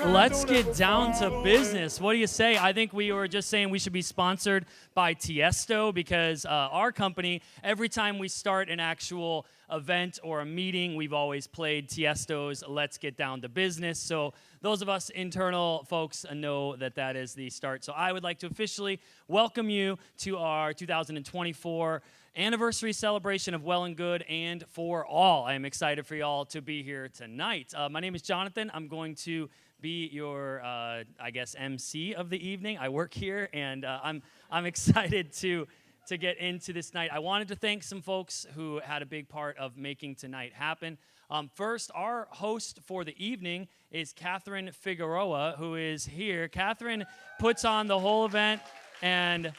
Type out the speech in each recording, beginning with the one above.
Let's get down to business. What do you say? I think we were just saying we should be sponsored by Tiesto because our company, every time we start an actual event or a meeting, we've always played Tiesto's Let's Get Down to Business. So those of us internal folks know that that is the start. So I would like to officially welcome you to our 2024 anniversary celebration of Well and Good and for All. I am excited for y'all to be here tonight. My name is Jonathan. I'm going to be your, I guess, MC of the evening. I work here, and I'm excited to get into this night. I wanted to thank some folks who had a big part of making tonight happen. First, our host for the evening is Catherine Figueroa, who is here. Catherine puts on the whole event and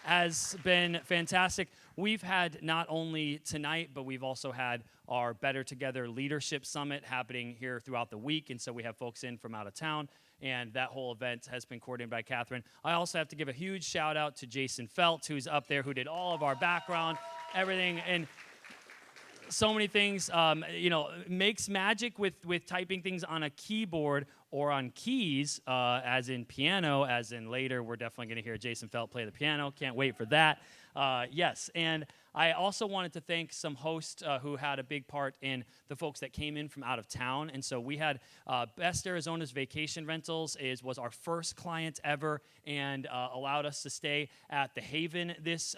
has been fantastic. We've had not only tonight, but we've also had our Better Together Leadership Summit happening here throughout the week, and so we have folks in from out of town, and that whole event has been coordinated by Catherine. I also have to give a huge shout out to Jason Felt, who's up there, who did all of our background, everything, and so many things, makes magic with typing things on a keyboard or on keys, as in piano, as in later, we're definitely going to hear Jason Felt play the piano. Can't wait for that. Yes, and I also wanted to thank some hosts who had a big part in the folks that came in from out of town. And so we had Best Arizona's Vacation Rentals was our first client ever and allowed us to stay at the Haven this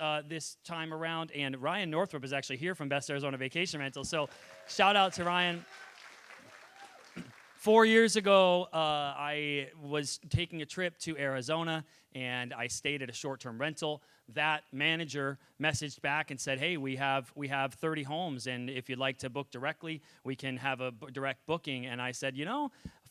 time around. And Ryan Northrup is actually here from Best Arizona Vacation Rentals. So shout out to Ryan. 4 years ago, I was taking a trip to Arizona, and I stayed at a short-term rental. That manager messaged back and said, hey, we have 30 homes, and if you'd like to book directly, we can have a direct booking. And I said,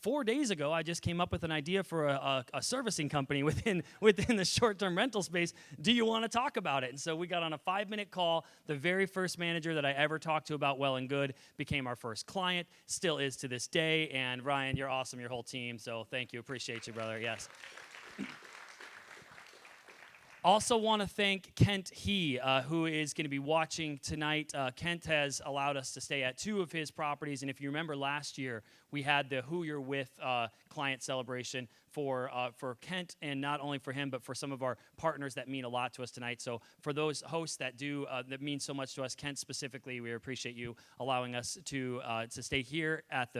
4 days ago, I just came up with an idea for a servicing company within the short-term rental space. Do you want to talk about it? And so we got on a 5-minute call. The very first manager that I ever talked to about Well and Good became our first client, still is to this day. And Ryan, you're awesome, your whole team. So thank you. Appreciate you, brother. Yes. Also want to thank Kent He, who is going to be watching tonight. Kent has allowed us to stay at 2 of his properties, and if you remember last year, we had the Who You're With client celebration for Kent, and not only for him, but for some of our partners that mean a lot to us tonight. So for those hosts that that mean so much to us, Kent specifically, we appreciate you allowing us to stay here at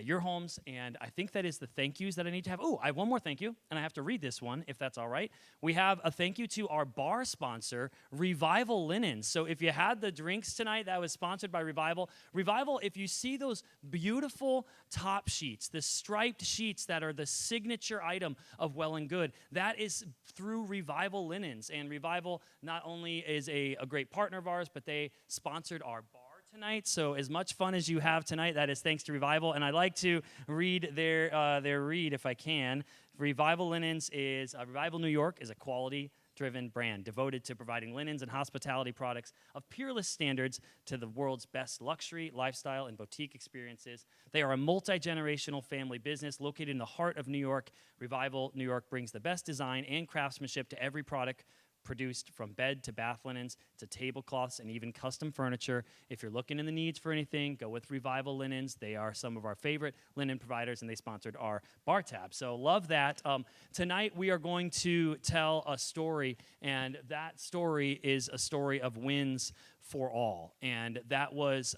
your homes, and I think that is the thank yous that I need to have. Oh, I have one more thank you, and I have to read this one, if that's all right. We have a thank you to our bar sponsor, Revival Linens. So if you had the drinks tonight, that was sponsored by Revival. Revival, if you see those beautiful top sheets, the striped sheets that are the signature item of Well and Good, that is through Revival Linens. And Revival not only is a great partner of ours, but they sponsored our bar tonight. So as much fun as you have tonight, that is thanks to Revival. And I'd like to read their read if I can. Revival Linens is Revival New York is a quality-driven brand devoted to providing linens and hospitality products of peerless standards to the world's best luxury, lifestyle, and boutique experiences. They are a multi-generational family business located in the heart of New York. Revival New York brings the best design and craftsmanship to every product produced, from bed to bath linens to tablecloths and even custom furniture. If you're looking in the needs for anything, go with Revival Linens. They are some of our favorite linen providers, and they sponsored our bar tab. So love that. Tonight we are going to tell a story, and that story is a story of wins for all. And that was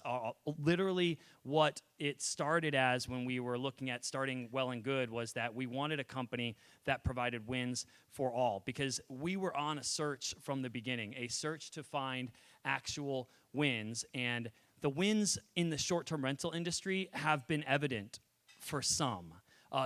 literally what it started as when we were looking at starting Well and Good, was that we wanted a company that provided wins for all, because we were on a search from the beginning, a search to find actual wins. And the wins in the short-term rental industry have been evident for some.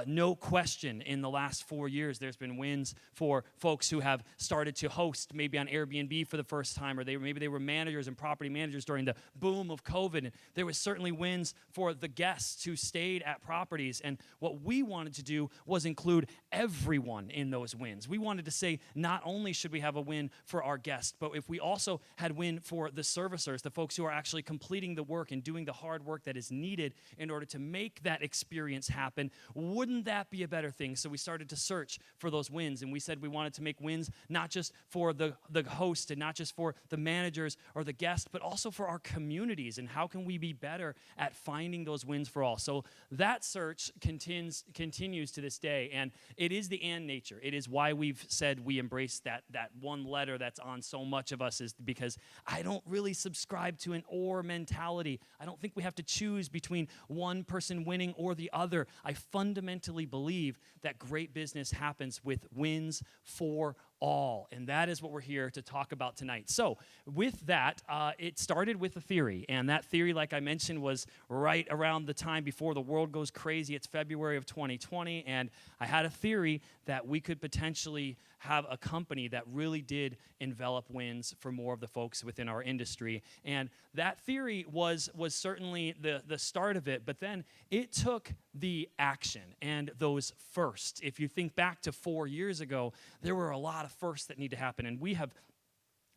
No question, in the last 4 years, there's been wins for folks who have started to host maybe on Airbnb for the first time, or maybe they were managers and property managers during the boom of COVID. And there was certainly wins for the guests who stayed at properties. And what we wanted to do was include everyone in those wins. We wanted to say, not only should we have a win for our guests, but if we also had win for the servicers, the folks who are actually completing the work and doing the hard work that is needed in order to make that experience happen, wouldn't that be a better thing? So we started to search for those wins, and we said we wanted to make wins not just for the host and not just for the managers or the guests, but also for our communities, and how can we be better at finding those wins for all. So that search continues to this day, and it is the and nature. It is why we've said we embrace that one letter that's on so much of us, is because I don't really subscribe to an or mentality. I don't think we have to choose between one person winning or the other. I fundamentally believe that great business happens with wins for all, and that is what we're here to talk about tonight. So with that, it started with a theory, and that theory, like I mentioned, was right around the time before the world goes crazy. It's February of 2020, and I had a theory that we could potentially have a company that really did envelop wins for more of the folks within our industry. And that theory was certainly the start of it, but then it took the action and those firsts. If you think back to 4 years ago, there were a lot of firsts that need to happen, and we have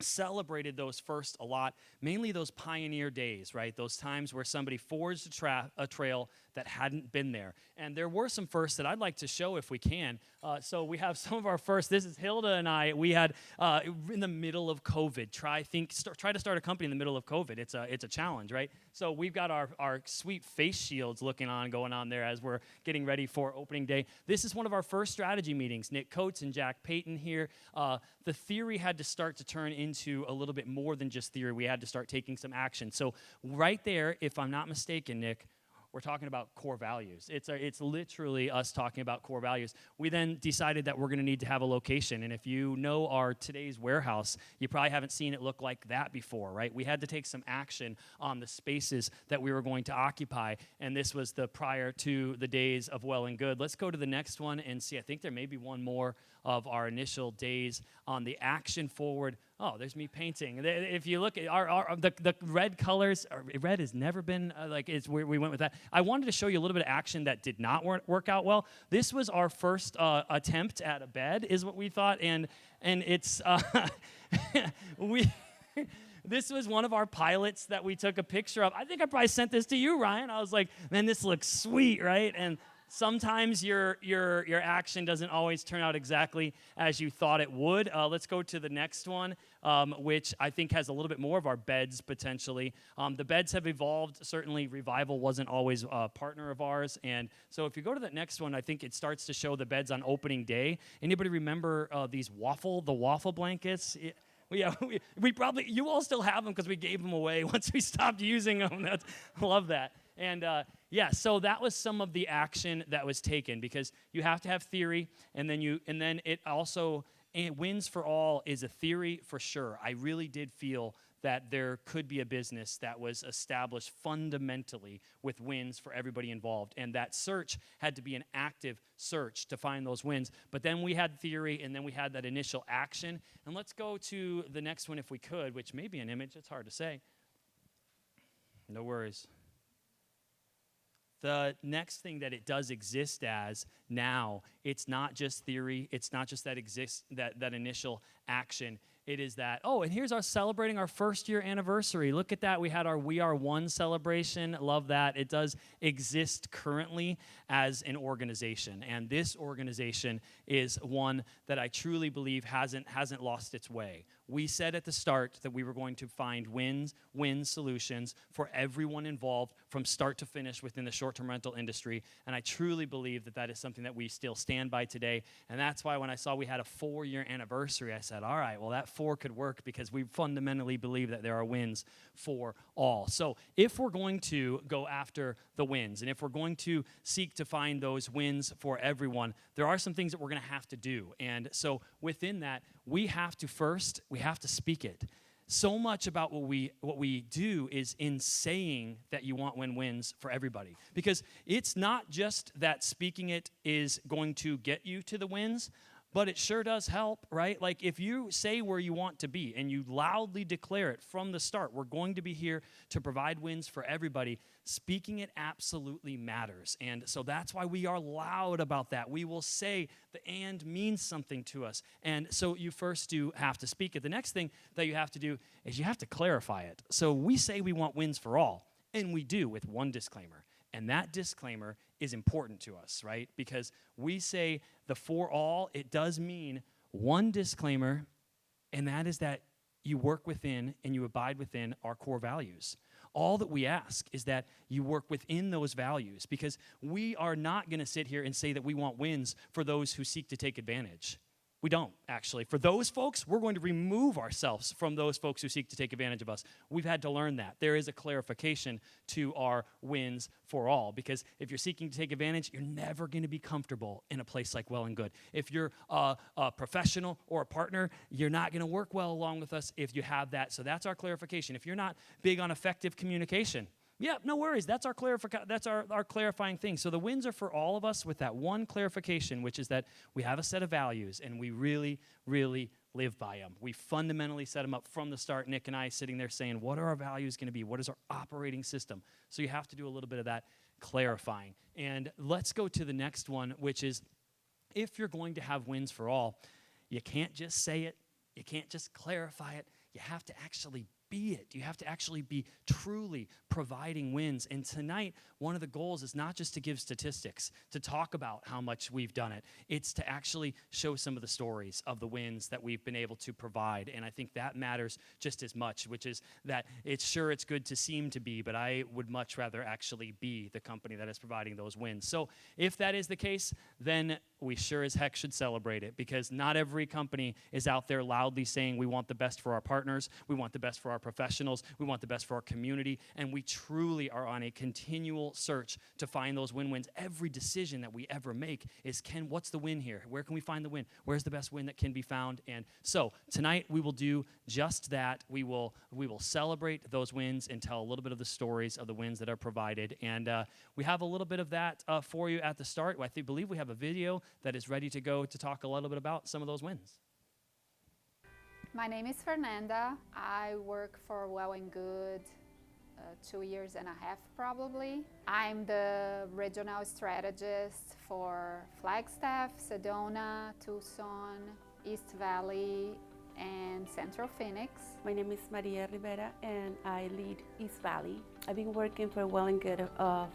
celebrated those first a lot, mainly those pioneer days, right? Those times where somebody forged a trail that hadn't been there. And there were some firsts that I'd like to show if we can. So we have some of our firsts. This is Hilda and I. We had, in the middle of COVID, try to start a company in the middle of COVID. It's a challenge, right? So we've got our sweet face shields going on there as we're getting ready for opening day. This is one of our first strategy meetings. Nick Coates and Jack Payton here. The theory had to start to turn into a little bit more than just theory. We had to start taking some action. So right there, if I'm not mistaken, Nick, we're talking about core values. It's literally us talking about core values. We then decided that we're going to need to have a location. And if you know our today's warehouse, you probably haven't seen it look like that before, right? We had to take some action on the spaces that we were going to occupy. And this was the prior to the days of Well and Good. Let's go to the next one and see. I think there may be one more of our initial days on the action forward. Oh, there's me painting. If you look at the red colors, red has never been we went with that. I wanted to show you a little bit of action that did not work out well. This was our first attempt at a bed, is what we thought, and it's This was one of our pilots that we took a picture of. I think I probably sent this to you, Ryan. I was like, man, this looks sweet, right? And sometimes your action doesn't always turn out exactly as you thought it would. Let's go to the next one, which I think has a little bit more of our beds potentially. The beds have evolved. Certainly, Revival wasn't always a partner of ours. And so if you go to the next one, I think it starts to show the beds on opening day. Anybody remember the waffle blankets? We probably, you all still have them because we gave them away once we stopped using them. I love that. And so that was some of the action that was taken, because you have to have theory, and then it also, wins for all is a theory for sure. I really did feel that there could be a business that was established fundamentally with wins for everybody involved, and that search had to be an active search to find those wins. But then we had theory, and then we had that initial action. And let's go to the next one if we could, which may be an image. It's hard to say. No worries. The next thing that it does exist as now, it's not just theory, it's not just that initial action. It is that, and here's our celebrating our first year anniversary. Look at that. We had our We Are One celebration. Love that. It does exist currently as an organization. And this organization is one that I truly believe hasn't lost its way. We said at the start that we were going to find win solutions for everyone involved from start to finish within the short-term rental industry. And I truly believe that is something that we still stand by today. And that's why when I saw we had a 4-year anniversary, I said, all right, well, that 4 could work, because we fundamentally believe that there are wins for all. So if we're going to go after the wins, and if we're going to seek to find those wins for everyone, there are some things that we're going to have to do. And so within that, we have to speak it. So much about what we do is in saying that you want wins for everybody. Because it's not just that speaking it is going to get you to the wins, but it sure does help, right? Like if you say where you want to be and you loudly declare it from the start, we're going to be here to provide wins for everybody, speaking it absolutely matters. And so that's why we are loud about that. We will say the and means something to us. And so you first do have to speak it. The next thing that you have to do is you have to clarify it. So we say we want wins for all, and we do, with one disclaimer. And that disclaimer is important to us, right? Because we say the for all, it does mean one disclaimer, and that is that you work within and you abide within our core values. All that we ask is that you work within those values, because we are not going to sit here and say that we want wins for those who seek to take advantage. We don't, actually. For those folks, we're going to remove ourselves from those folks who seek to take advantage of us. We've had to learn that. There is a clarification to our wins for all, because if you're seeking to take advantage, you're never going to be comfortable in a place like Well and Good. If you're a professional or a partner, you're not going to work well along with us if you have that. So that's our clarification. If you're not big on effective communication, yeah, no worries. That's our clarifying thing. So the wins are for all of us with that one clarification, which is that we have a set of values and we really, really live by them. We fundamentally set them up from the start. Nick and I sitting there saying, what are our values going to be? What is our operating system? So you have to do a little bit of that clarifying. And let's go to the next one, which is, if you're going to have wins for all, you can't just say it. You can't just clarify it. You have to actually be it. You have to actually be truly providing wins. And tonight, one of the goals is not just to give statistics, to talk about how much we've done it. It's to actually show some of the stories of the wins that we've been able to provide. And I think that matters just as much, which is that it's good to seem to be, but I would much rather actually be the company that is providing those wins. So if that is the case, then we sure as heck should celebrate it, because not every company is out there loudly saying we want the best for our partners, we want the best for our professionals, we want the best for our community, and we truly are on a continual search to find those win-wins. Every decision that we ever make is, what's the win here? Where can we find the win? Where's the best win that can be found? And so tonight we will do just that. We will celebrate those wins and tell a little bit of the stories of the wins that are provided. And we have a little bit of that for you at the start. I believe we have a video that is ready to go to talk a little bit about some of those wins. My name is Fernanda. I work for Well and Good 2.5 years probably. I'm the regional strategist for Flagstaff, Sedona, Tucson, East Valley, and Central Phoenix. My name is Maria Rivera and I lead East Valley. I've been working for Well and Good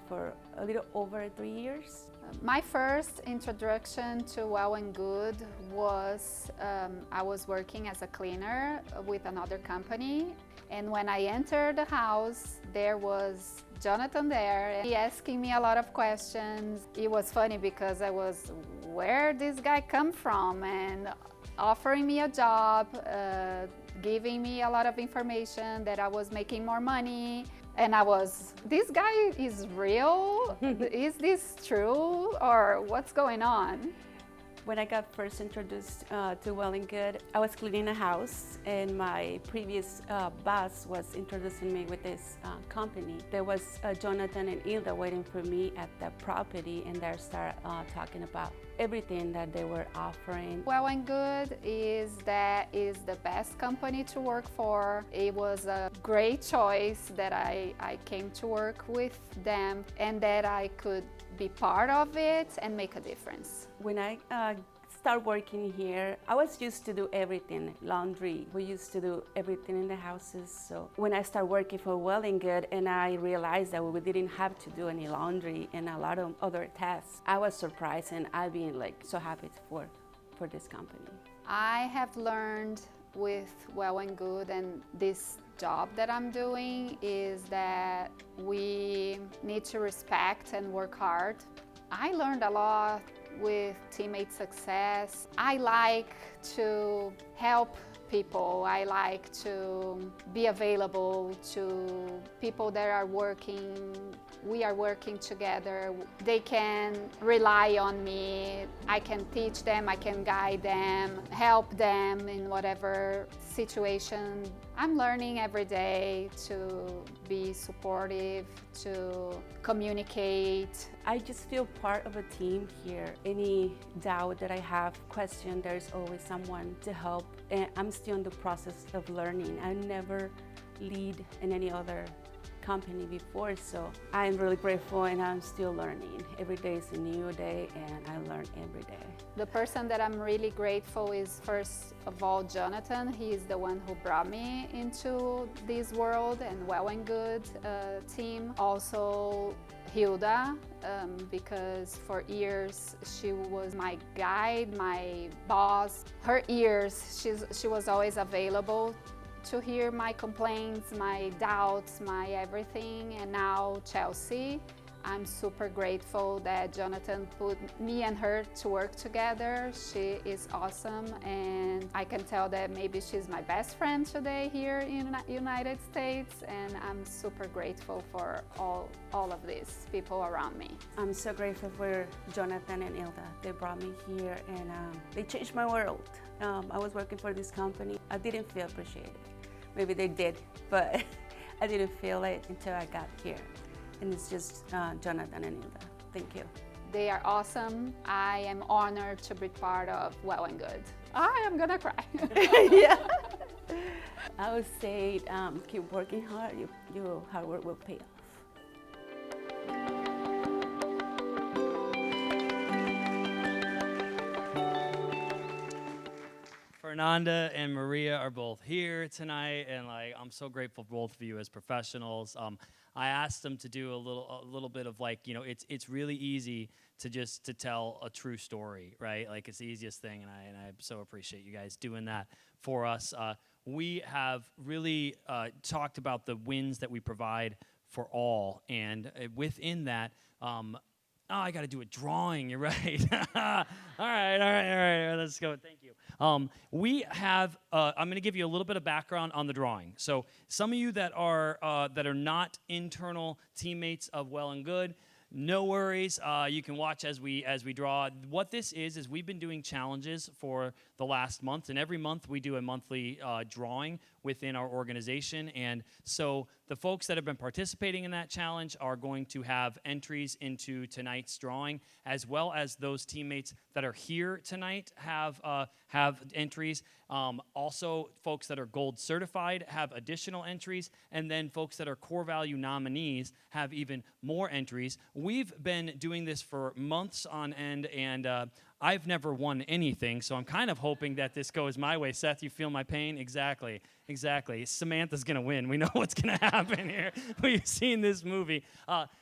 for a little over 3 years. My first introduction to Well and Good was I was working as a cleaner with another company, and when I entered the house, there was Jonathan there, and he asking me a lot of questions. It was funny because I was, where this guy come from, and offering me a job, giving me a lot of information that I was making more money. And I was, this guy is real? Is this true? Or what's going on? When I got first introduced to Well and Good, I was cleaning a house, and my previous boss was introducing me with this company. There was Jonathan and Ilda waiting for me at the property, and they started talking about everything that they were offering. Well and Good is the best company to work for. It was a great choice that I came to work with them, and that I could be part of it and make a difference. When I started working here, I was used to do everything, laundry. We used to do everything in the houses. So when I started working for Well and Good and I realized that we didn't have to do any laundry and a lot of other tasks, I was surprised, and I've been so happy to work for this company. I have learned with Well and Good and this job that I'm doing is that we need to respect and work hard. I learned a lot with teammate success. I like to help people. I like to be available to people that are working. We are working together. They can rely on me. I can teach them, I can guide them, help them in whatever situation. I'm learning every day to be supportive, to communicate. I just feel part of a team here. Any doubt that I have, question, there's always someone to help. And I'm still in the process of learning. I never lead in any other company before, so I'm really grateful, and I'm still learning. Every day is a new day, and I learn every day. The person that I'm really grateful is, first of all, Jonathan. He is the one who brought me into this world and Well and Good team. Also, Hilda, because for years she was my guide, my boss. Her ears, she was always available to hear my complaints, my doubts, my everything. And now Chelsea, I'm super grateful that Jonathan put me and her to work together. She is awesome, and I can tell that maybe she's my best friend today here in the United States, and I'm super grateful for all of these people around me. I'm so grateful for Jonathan and Hilda. They brought me here and they changed my world. I was working for this company. I didn't feel appreciated. Maybe they did, but I didn't feel it until I got here. And it's just Jonathan and Hilda. Thank you. They are awesome. I am honored to be part of Well and Good. I am gonna cry. Yeah. I would say keep working hard. Your hard work will pay off. Fernanda and Maria are both here tonight, and I'm so grateful for both of you as professionals. I asked them to do a little bit of it's really easy to tell a true story, right? Like it's the easiest thing, and I so appreciate you guys doing that for us. We have really talked about the wins that we provide for all, and within that. I got to do a drawing. You're right. all right. Let's go. Thank you. We have. I'm going to give you a little bit of background on the drawing. So, some of you that are not internal teammates of Well and Good, no worries. You can watch as we draw. What this is we've been doing challenges for the last month, and every month we do a monthly drawing within our organization. And so the folks that have been participating in that challenge are going to have entries into tonight's drawing, as well as those teammates that are here tonight have entries. Also, folks that are gold certified have additional entries, and then folks that are core value nominees have even more entries. We've been doing this for months on end, and I've never won anything, so I'm kind of hoping that this goes my way. Seth, you feel my pain? Exactly. Samantha's going to win. We know what's going to happen here. We've seen this movie.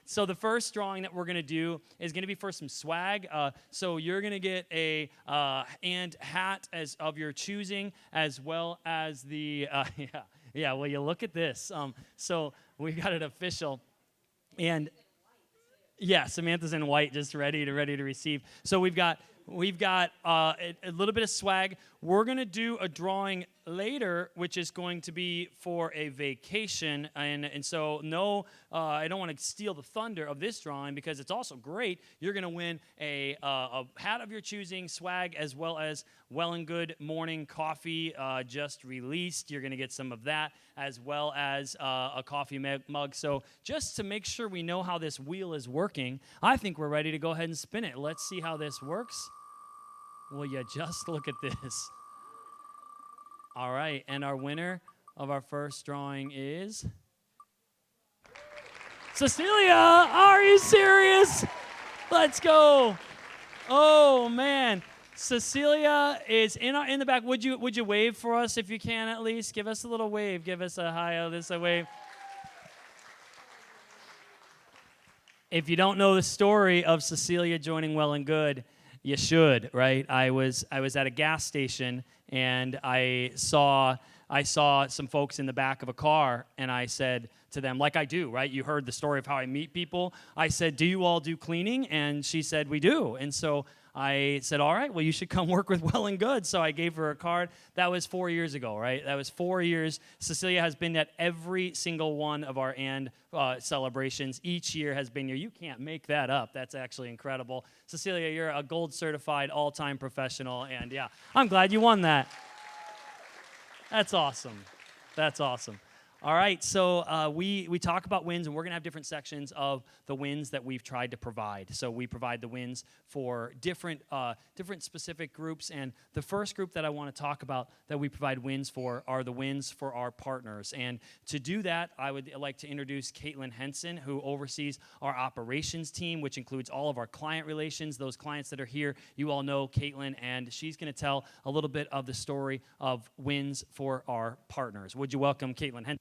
So the first drawing that we're going to do is going to be for some swag. So you're going to get a and hat as of your choosing, as well as the, well, you look at this. So we got it official. And yeah, Samantha's in white, just ready to receive. So we've got a little bit of swag. We're going to do a drawing later, which is going to be for a vacation. And so, no, I don't want to steal the thunder of this drawing because it's also great. You're going to win a hat of your choosing, swag, as well as Well and Good morning coffee just released. You're going to get some of that, as well as a coffee mug. So just to make sure we know how this wheel is working, I think we're ready to go ahead and spin it. Let's see how this works. Will you just look at this? All right, and our winner of our first drawing is Cecilia. Are you serious? Let's go. Oh man, Cecilia is in the back. Would you wave for us if you can at least? Give us a little wave. Give us a hi. Oh, this a wave. If you don't know the story of Cecilia joining Well and Good, you should, right? I was at a gas station and I saw some folks in the back of a car, and I said to them, like I do, right? You heard the story of how I meet people. I said, "Do you all do cleaning?" And she said, "We do." And so I said, "All right, well, you should come work with Well and Good." So I gave her a card. That was 4 years ago, right? That was 4 years. Cecilia has been at every single one of our celebrations. Each year has been here. You can't make that up. That's actually incredible. Cecilia, you're a gold certified all-time professional, and yeah, I'm glad you won that. That's awesome. That's awesome. All right, so we talk about wins, and we're going to have different sections of the wins that we've tried to provide. So we provide the wins for different specific groups, and the first group that I want to talk about that we provide wins for are the wins for our partners. And to do that, I would like to introduce Caitlin Henson, who oversees our operations team, which includes all of our client relations. Those clients that are here, you all know Caitlin, and she's going to tell a little bit of the story of wins for our partners. Would you welcome Caitlin Henson?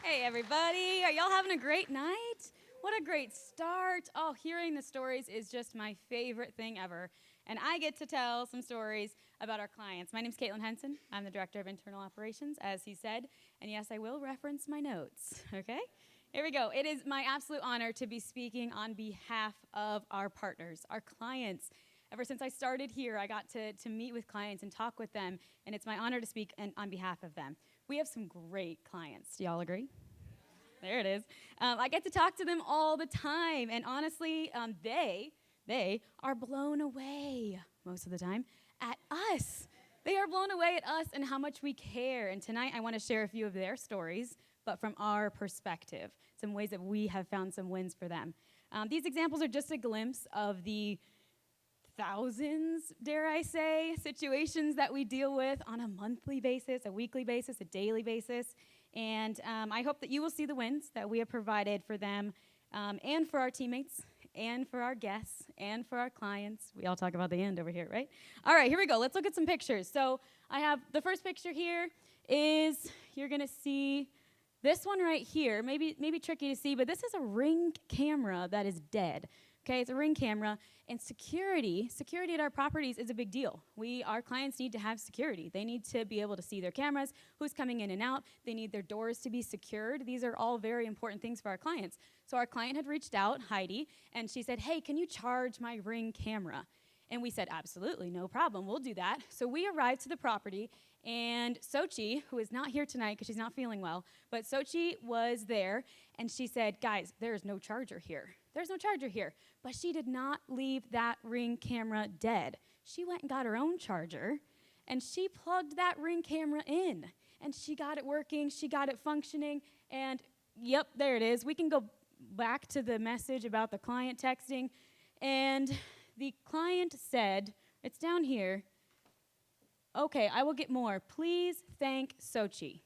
Hey, everybody. Are y'all having a great night? What a great start. Oh, hearing the stories is just my favorite thing ever. And I get to tell some stories about our clients. My name's Caitlin Henson. I'm the Director of Internal Operations, as he said. And yes, I will reference my notes, okay? Here we go. It is my absolute honor to be speaking on behalf of our partners, our clients. Ever since I started here, I got to meet with clients and talk with them, and it's my honor to speak on behalf of them. We have some great clients. Do y'all agree? There it is. I get to talk to them all the time, and honestly, they are blown away most of the time at us. They are blown away at us and how much we care. And tonight, I want to share a few of their stories, but from our perspective, some ways that we have found some wins for them. These examples are just a glimpse of the thousands, dare I say, situations that we deal with on a monthly basis, a weekly basis, a daily basis. And I hope that you will see the wins that we have provided for them and for our teammates and for our guests and for our clients. We all talk about the end over here, right? All right, here we go. Let's look at some pictures. So I have the first picture here is you're going to see this one right here. Maybe tricky to see, but this is a Ring camera that is dead. Okay, it's a Ring camera, and security at our properties is a big deal. Our clients need to have security. They need to be able to see their cameras, who's coming in and out. They need their doors to be secured. These are all very important things for our clients. So our client had reached out, Heidi, and she said, hey, can you charge my Ring camera? And we said, absolutely, no problem, we'll do that. So we arrived to the property, and Sochi, who is not here tonight because she's not feeling well, but Sochi was there, and she said, guys, there's no charger here. There's no charger here. But she did not leave that Ring camera dead. She went and got her own charger, and she plugged that Ring camera in, and she got it working, she got it functioning, and yep, there it is. We can go back to the message about the client texting, and the client said, it's down here, okay, I will get more. Please thank Sochi.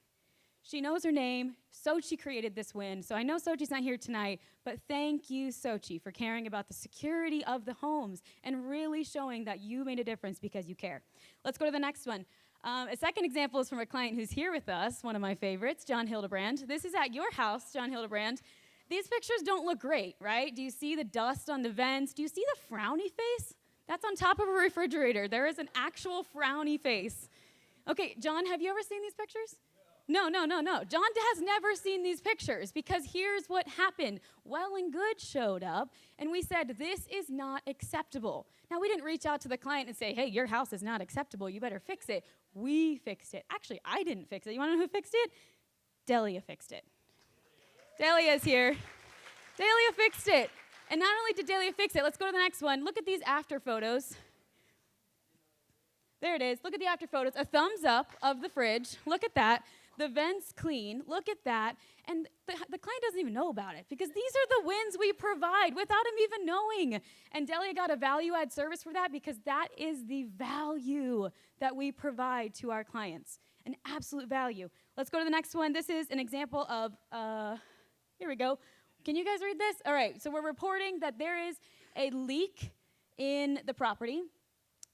She knows her name. Sochi created this win. So I know Sochi's not here tonight, but thank you, Sochi, for caring about the security of the homes and really showing that you made a difference because you care. Let's go to the next one. A second example is from a client who's here with us, one of my favorites, John Hildebrand. This is at your house, John Hildebrand. These pictures don't look great, right? Do you see the dust on the vents? Do you see the frowny face? That's on top of a refrigerator. There is an actual frowny face. Okay, John, have you ever seen these pictures? No. John has never seen these pictures because here's what happened. Well and Good showed up, and we said, this is not acceptable. Now, we didn't reach out to the client and say, hey, your house is not acceptable. You better fix it. We fixed it. Actually, I didn't fix it. You want to know who fixed it? Delia fixed it. Delia's here. Delia fixed it. And not only did Delia fix it, let's go to the next one. Look at these after photos. There it is. Look at the after photos. A thumbs up of the fridge. Look at that. The vents clean. Look at that. And the client doesn't even know about it because these are the wins we provide without him even knowing. And Delia got a value-add service for that because that is the value that we provide to our clients, an absolute value. Let's go to the next one. This is an example of, here we go. Can you guys read this? All right, so we're reporting that there is a leak in the property,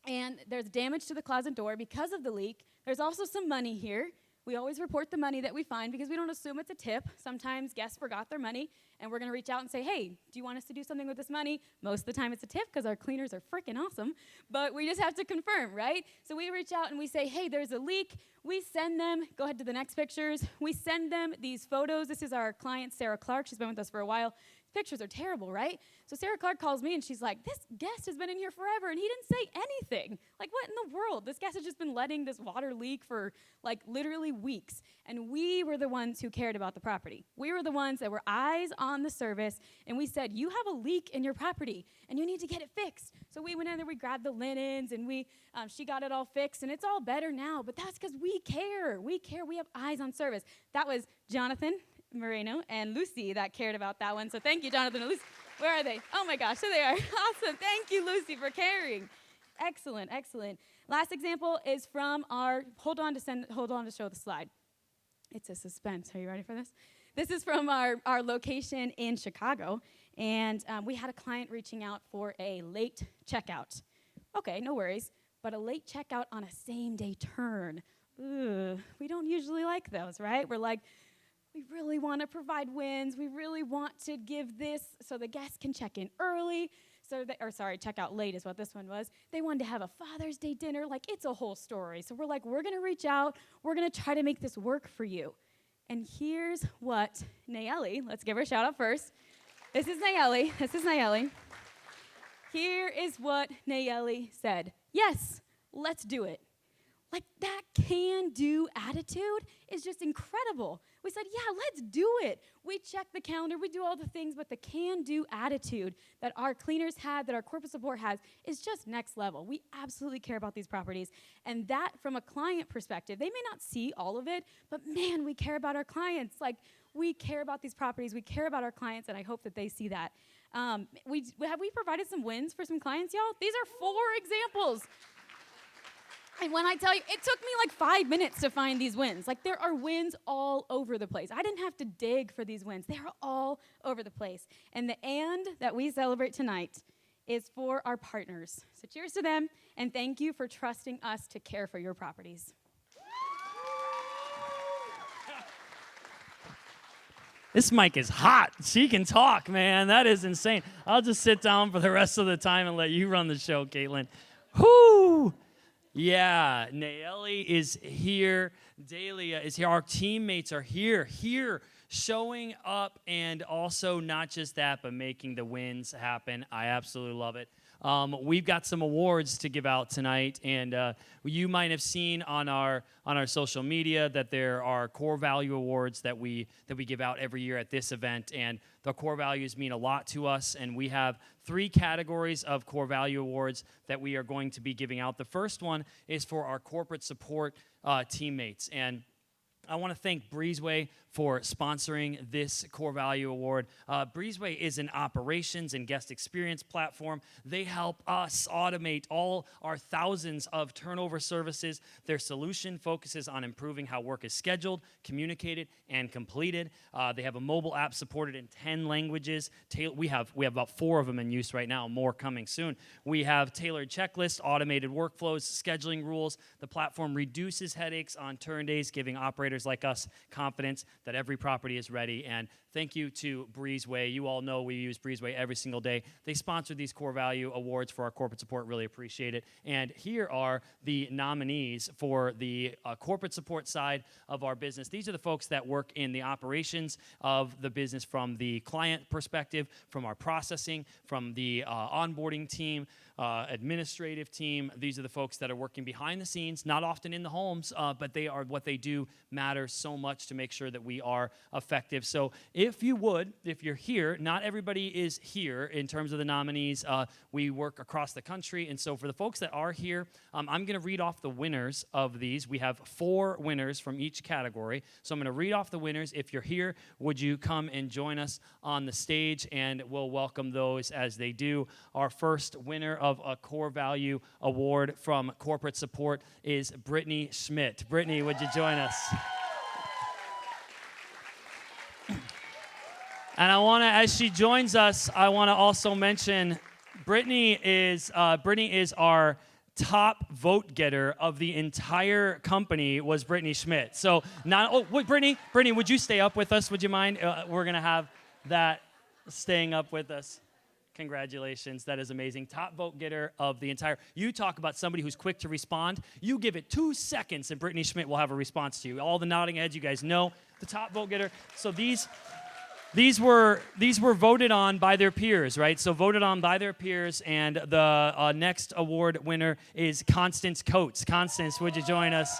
and there's damage to the closet door because of the leak. There's also some money here. We always report the money that we find because we don't assume it's a tip. Sometimes guests forgot their money, and we're going to reach out and say, hey, do you want us to do something with this money? Most of the time it's a tip because our cleaners are freaking awesome, but we just have to confirm, right? So we reach out and we say, hey, there's a leak. We send them, go ahead to the next pictures. We send them these photos. This is our client, Sarah Clark. She's been with us for a while. Pictures are terrible, right? So Sarah Clark calls me and she's like, this guest has been in here forever and he didn't say anything. Like, what in the world? This guest has just been letting this water leak for like literally weeks. And we were the ones who cared about the property. We were the ones that were eyes on the service, and we said, you have a leak in your property and you need to get it fixed. So we went in there, we grabbed the linens, and she got it all fixed, and it's all better now, but that's because we care. We care. We have eyes on service. That was Jonathan Moreno and Lucy that cared about that one. So thank you, Jonathan and Lucy. Where are they? Oh my gosh, there they are. Awesome. Thank you, Lucy, for caring. Excellent, excellent. Last example is from our, hold on to show the slide. It's a suspense. Are you ready for this? This is from our location in Chicago, and we had a client reaching out for a late checkout. Okay, no worries, but a late checkout on a same-day turn. Ugh, we don't usually like those, right? We're like, we really want to provide wins. We really want to give this so the guests can check in early. Check out late is what this one was. They wanted to have a Father's Day dinner. Like, it's a whole story. So we're like, we're going to reach out. We're going to try to make this work for you. And here's what Nayeli, let's give her a shout out first. This is Nayeli. Here is what Nayeli said. Yes, let's do it. Like, that can-do attitude is just incredible. We said, yeah, let's do it. We check the calendar, we do all the things, but the can-do attitude that our cleaners had, that our corporate support has, is just next level. We absolutely care about these properties. And that, from a client perspective, they may not see all of it, but man, we care about our clients. Like, we care about these properties, we care about our clients, and I hope that they see that. Have we provided some wins for some clients, y'all? These are 4 examples. And when I tell you, it took me like 5 minutes to find these wins. Like, there are wins all over the place. I didn't have to dig for these wins. They are all over the place. And the "and" that we celebrate tonight is for our partners. So cheers to them, and thank you for trusting us to care for your properties. This mic is hot. She can talk, man. That is insane. I'll just sit down for the rest of the time and let you run the show, Caitlin. Whoo! Yeah, Nayeli is here. Dahlia is here. Our teammates are here showing up, and also not just that, but making the wins happen. I absolutely love it. We've got some awards to give out tonight, and you might have seen on our social media that there are core value awards that we give out every year at this event, and the core values mean a lot to us, and we have 3 categories of core value awards that we are going to be giving out. The first one is for our corporate support teammates, and I want to thank Breezeway for sponsoring this Core Value Award. Breezeway is an operations and guest experience platform. They help us automate all our thousands of turnover services. Their solution focuses on improving how work is scheduled, communicated, and completed. They have a mobile app supported in 10 languages. We have about 4 of them in use right now, more coming soon. We have tailored checklists, automated workflows, scheduling rules. The platform reduces headaches on turn days, giving operators like us confidence that every property is ready. And thank you to Breezeway. You all know we use Breezeway every single day. They sponsor these core value awards for our corporate support. Really appreciate it. And here are the nominees for the corporate support side of our business. These are the folks that work in the operations of the business, from the client perspective, from our processing, from the onboarding team, administrative team. These are the folks that are working behind the scenes, not often in the homes, but what they do matters so much to make sure that we are effective. So if you're here, not everybody is here in terms of the nominees. We work across the country, and so for the folks that are here, I'm going to read off the winners of these. We have 4 winners from each category, so I'm going to read off the winners. If you're here, would you come and join us on the stage, and we'll welcome those as they do. Our first winner of a Core Value Award from Corporate Support is Brittany Schmidt. Brittany, would you join us? And I want to, as she joins us, I want to also mention Brittany is our top vote getter of the entire company. Was Brittany Schmidt. So Brittany, would you stay up with us? Would you mind? We're going to have that staying up with us. Congratulations. That is amazing. Top vote getter of the entire. You talk about somebody who's quick to respond. You give it 2 seconds and Brittany Schmidt will have a response to you. All the nodding heads, you guys know the top vote getter. So these were voted on by their peers, right? So voted on by their peers, and the next award winner is Constance Coates. Constance, would you join us?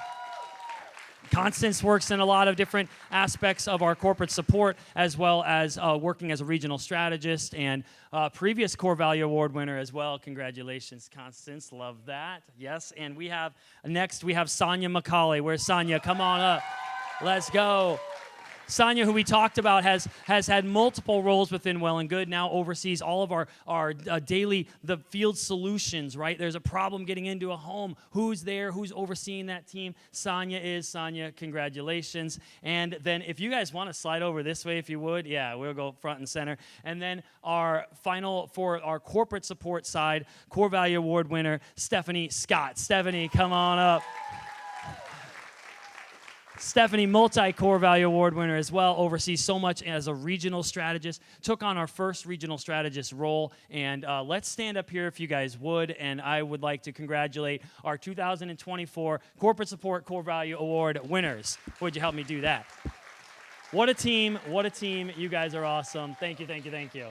Constance works in a lot of different aspects of our corporate support, as well as working as a regional strategist and previous Core Value Award winner as well. Congratulations, Constance. Love that. Yes, and we have Sonia McCauley. Where's Sonia? Come on up. Let's go. Sonia, who we talked about, has had multiple roles within Well and Good, now oversees all of our daily, the field solutions, right? There's a problem getting into a home. Who's there? Who's overseeing that team? Sonia, congratulations. And then if you guys want to slide over this way, if you would, yeah, we'll go front and center. And then our final, for our corporate support side, Core Value Award winner, Stephanie Scott. Stephanie, come on up. Stephanie, multi-core value award winner as well, oversees so much as a regional strategist, took on our first regional strategist role, and let's stand up here if you guys would, and I would like to congratulate our 2024 Corporate Support Core Value Award winners. Would you help me do that? What a team, what a team. You guys are awesome. Thank you, thank you, thank you.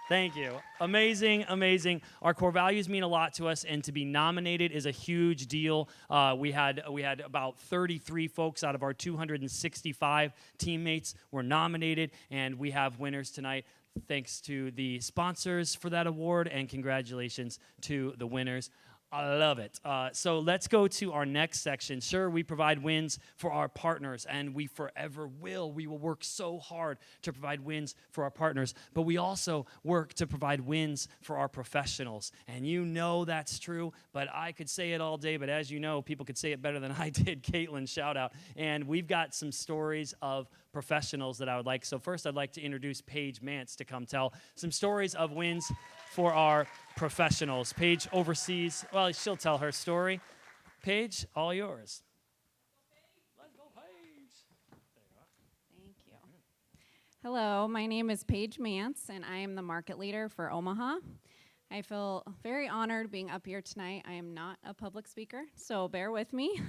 Thank you. Amazing, amazing. Our core values mean a lot to us, and to be nominated is a huge deal. We had about 33 folks out of our 265 teammates were nominated, and we have winners tonight. Thanks to the sponsors for that award, and congratulations to the winners. I love it. So let's go to our next section. Sure, we provide wins for our partners, and we forever will. We will work so hard to provide wins for our partners, but we also work to provide wins for our professionals. And you know that's true, but I could say it all day, but as you know, people could say it better than I did. Caitlin, shout out. And we've got some stories of professionals that I would like. So first, I'd like to introduce Paige Mance to come tell some stories of wins for our professionals. Paige oversees, well, she'll tell her story. Paige, all yours. Let's go, Paige. Thank you. Hello, my name is Paige Mance, and I am the market leader for Omaha. I feel very honored being up here tonight. I am not a public speaker, so bear with me.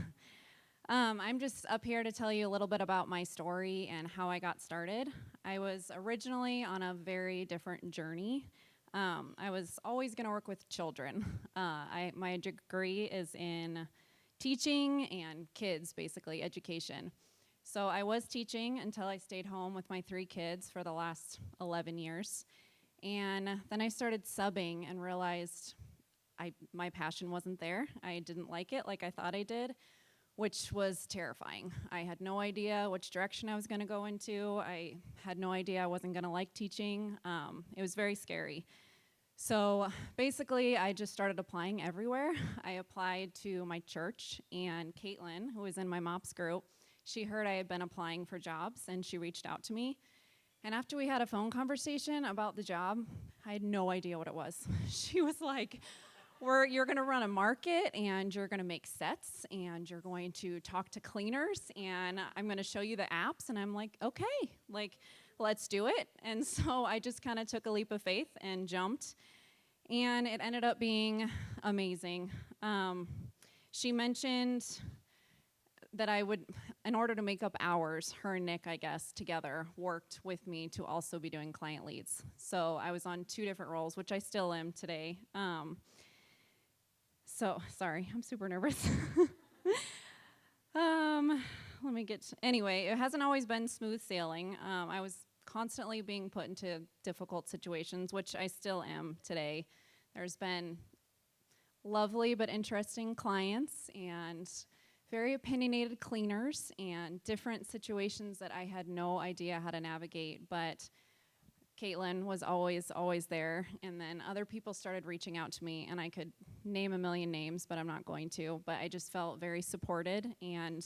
I'm just up here to tell you a little bit about my story and how I got started. I was originally on a very different journey. I was always going to work with children. My degree is in teaching and kids, basically, education. So I was teaching until I stayed home with my 3 kids for the last 11 years. And then I started subbing and realized my passion wasn't there. I didn't like it like I thought I did, which was terrifying. I had no idea which direction I was going to go into. I had no idea I wasn't going to like teaching. It was very scary. So basically, I just started applying everywhere. I applied to my church, and Caitlin, who was in my MOPS group, she heard I had been applying for jobs, and she reached out to me. And after we had a phone conversation about the job, I had no idea what it was. She was like, you're going to run a market, and you're going to make sets, and you're going to talk to cleaners, and I'm going to show you the apps. And I'm like, okay, let's do it. And so I just kind of took a leap of faith and jumped, and it ended up being amazing. She mentioned that I would, in order to make up hours, her and Nick, I guess, together worked with me to also be doing client leads. So I was on 2 different roles, which I still am today. So, sorry, I'm super nervous. Anyway, it hasn't always been smooth sailing. I was constantly being put into difficult situations, which I still am today. There's been lovely but interesting clients and very opinionated cleaners and different situations that I had no idea how to navigate, but Caitlin was always there, and then other people started reaching out to me, and I could name a million names, but I'm not going to, but I just felt very supported, and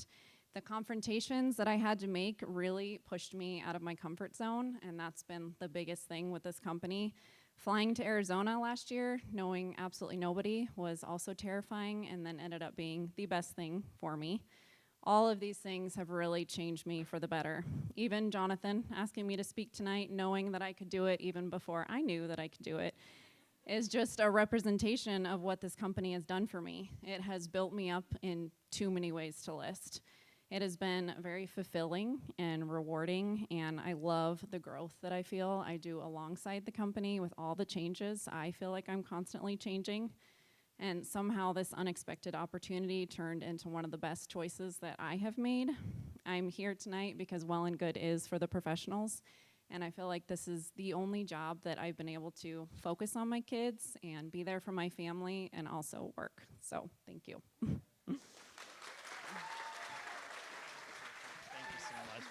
the confrontations that I had to make really pushed me out of my comfort zone, and that's been the biggest thing with this company. Flying to Arizona last year, knowing absolutely nobody, was also terrifying, and then ended up being the best thing for me. All of these things have really changed me for the better. Even Jonathan asking me to speak tonight, knowing that I could do it even before I knew that I could do it, is just a representation of what this company has done for me. It has built me up in too many ways to list. It has been very fulfilling and rewarding, and I love the growth that I feel I do alongside the company with all the changes. I feel like I'm constantly changing, and somehow this unexpected opportunity turned into one of the best choices that I have made. I'm here tonight because Well and Good is for the professionals, and I feel like this is the only job that I've been able to focus on my kids and be there for my family and also work. So, thank you.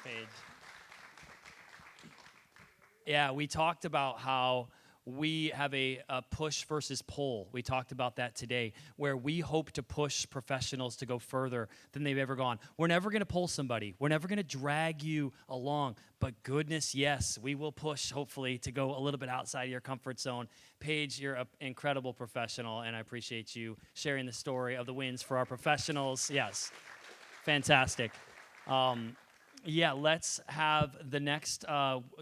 Paige. Yeah, we talked about how we have a push versus pull. We talked about that today, where we hope to push professionals to go further than they've ever gone. We're never going to pull somebody. We're never going to drag you along. But goodness, yes, we will push, hopefully, to go a little bit outside of your comfort zone. Paige, you're an incredible professional, and I appreciate you sharing the story of the wins for our professionals. Yes, fantastic. Yeah, let's have the next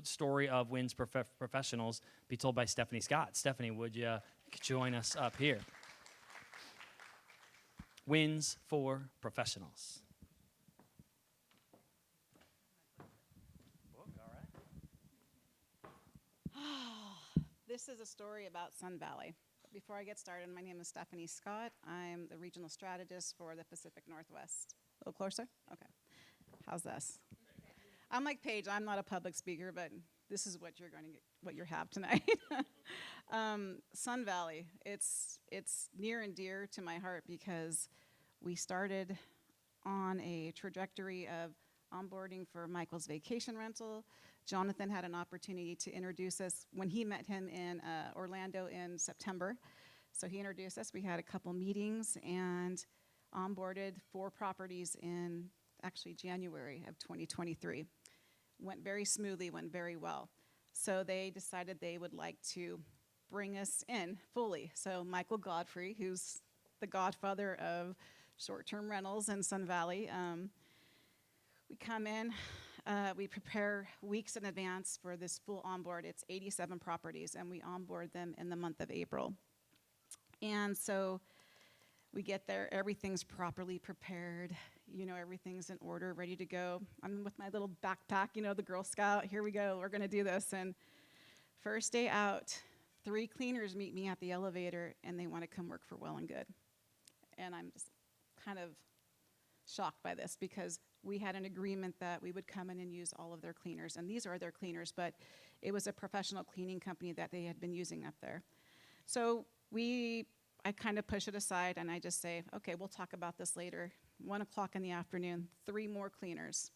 story of Wins Professionals be told by Stephanie Scott. Stephanie, would you join us up here? Wins for Professionals. This is a story about Sun Valley. But before I get started, my name is Stephanie Scott. I'm the regional strategist for the Pacific Northwest. A little closer? Okay. How's this? I'm like Paige. I'm not a public speaker, but this is what you're going to get, what you have tonight. Sun Valley. It's near and dear to my heart because we started on a trajectory of onboarding for Michael's vacation rental. Jonathan had an opportunity to introduce us when he met him in Orlando in September. So he introduced us. We had a couple meetings and onboarded 4 properties in actually January of 2023. Went very smoothly, went very well. So they decided they would like to bring us in fully. So Michael Godfrey, who's the godfather of short-term rentals in Sun Valley, we come in, we prepare weeks in advance for this full onboard. It's 87 properties, and we onboard them in the month of April. And so we get there, everything's properly prepared, everything's in order, ready to go. I'm with my little backpack, the Girl Scout, here we go, we're gonna do this. And first day out, 3 cleaners meet me at the elevator, and they wanna come work for Well and Good. And I'm just kind of shocked by this because we had an agreement that we would come in and use all of their cleaners, and these are their cleaners, but it was a professional cleaning company that they had been using up there. So I kind of push it aside, and I just say, okay, we'll talk about this later. 1 o'clock in the afternoon, 3 more cleaners.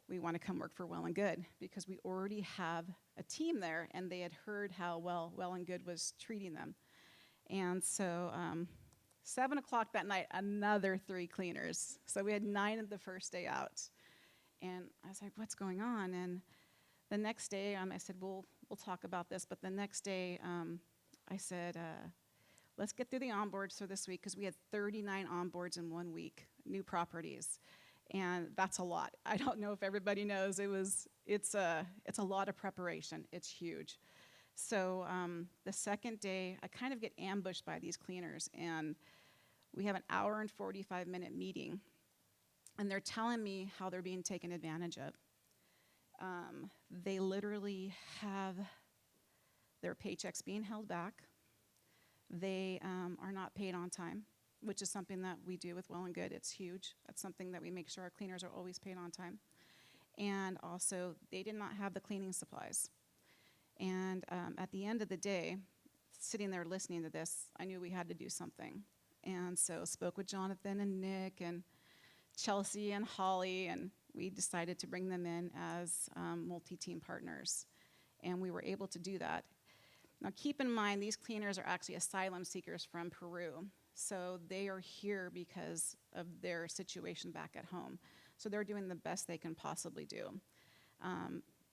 We want to come work for Well and Good because we already have a team there, and they had heard how Well and Good was treating them. And so 7 o'clock that night, another 3 cleaners. So we had 9 of the first day out. And I was like, what's going on? And the next day, I said, we'll talk about this. But the next day, I said, let's get through the onboards for this week because we had 39 onboards in 1 week, new properties. And that's a lot. I don't know if everybody knows. It's a lot of preparation. It's huge. So the second day, I kind of get ambushed by these cleaners, and we have an hour and 45-minute meeting, and they're telling me how they're being taken advantage of. They literally have their paychecks being held back. They are not paid on time, which is something that we do with Well and Good. It's huge. That's something that we make sure our cleaners are always paid on time. And also, they did not have the cleaning supplies. And at the end of the day, sitting there listening to this, I knew we had to do something. And so spoke with Jonathan and Nick and Chelsea and Holly, and we decided to bring them in as multi-team partners. And we were able to do that. Now keep in mind, these cleaners are actually asylum seekers from Peru. So they are here because of their situation back at home. So they're doing the best they can possibly do.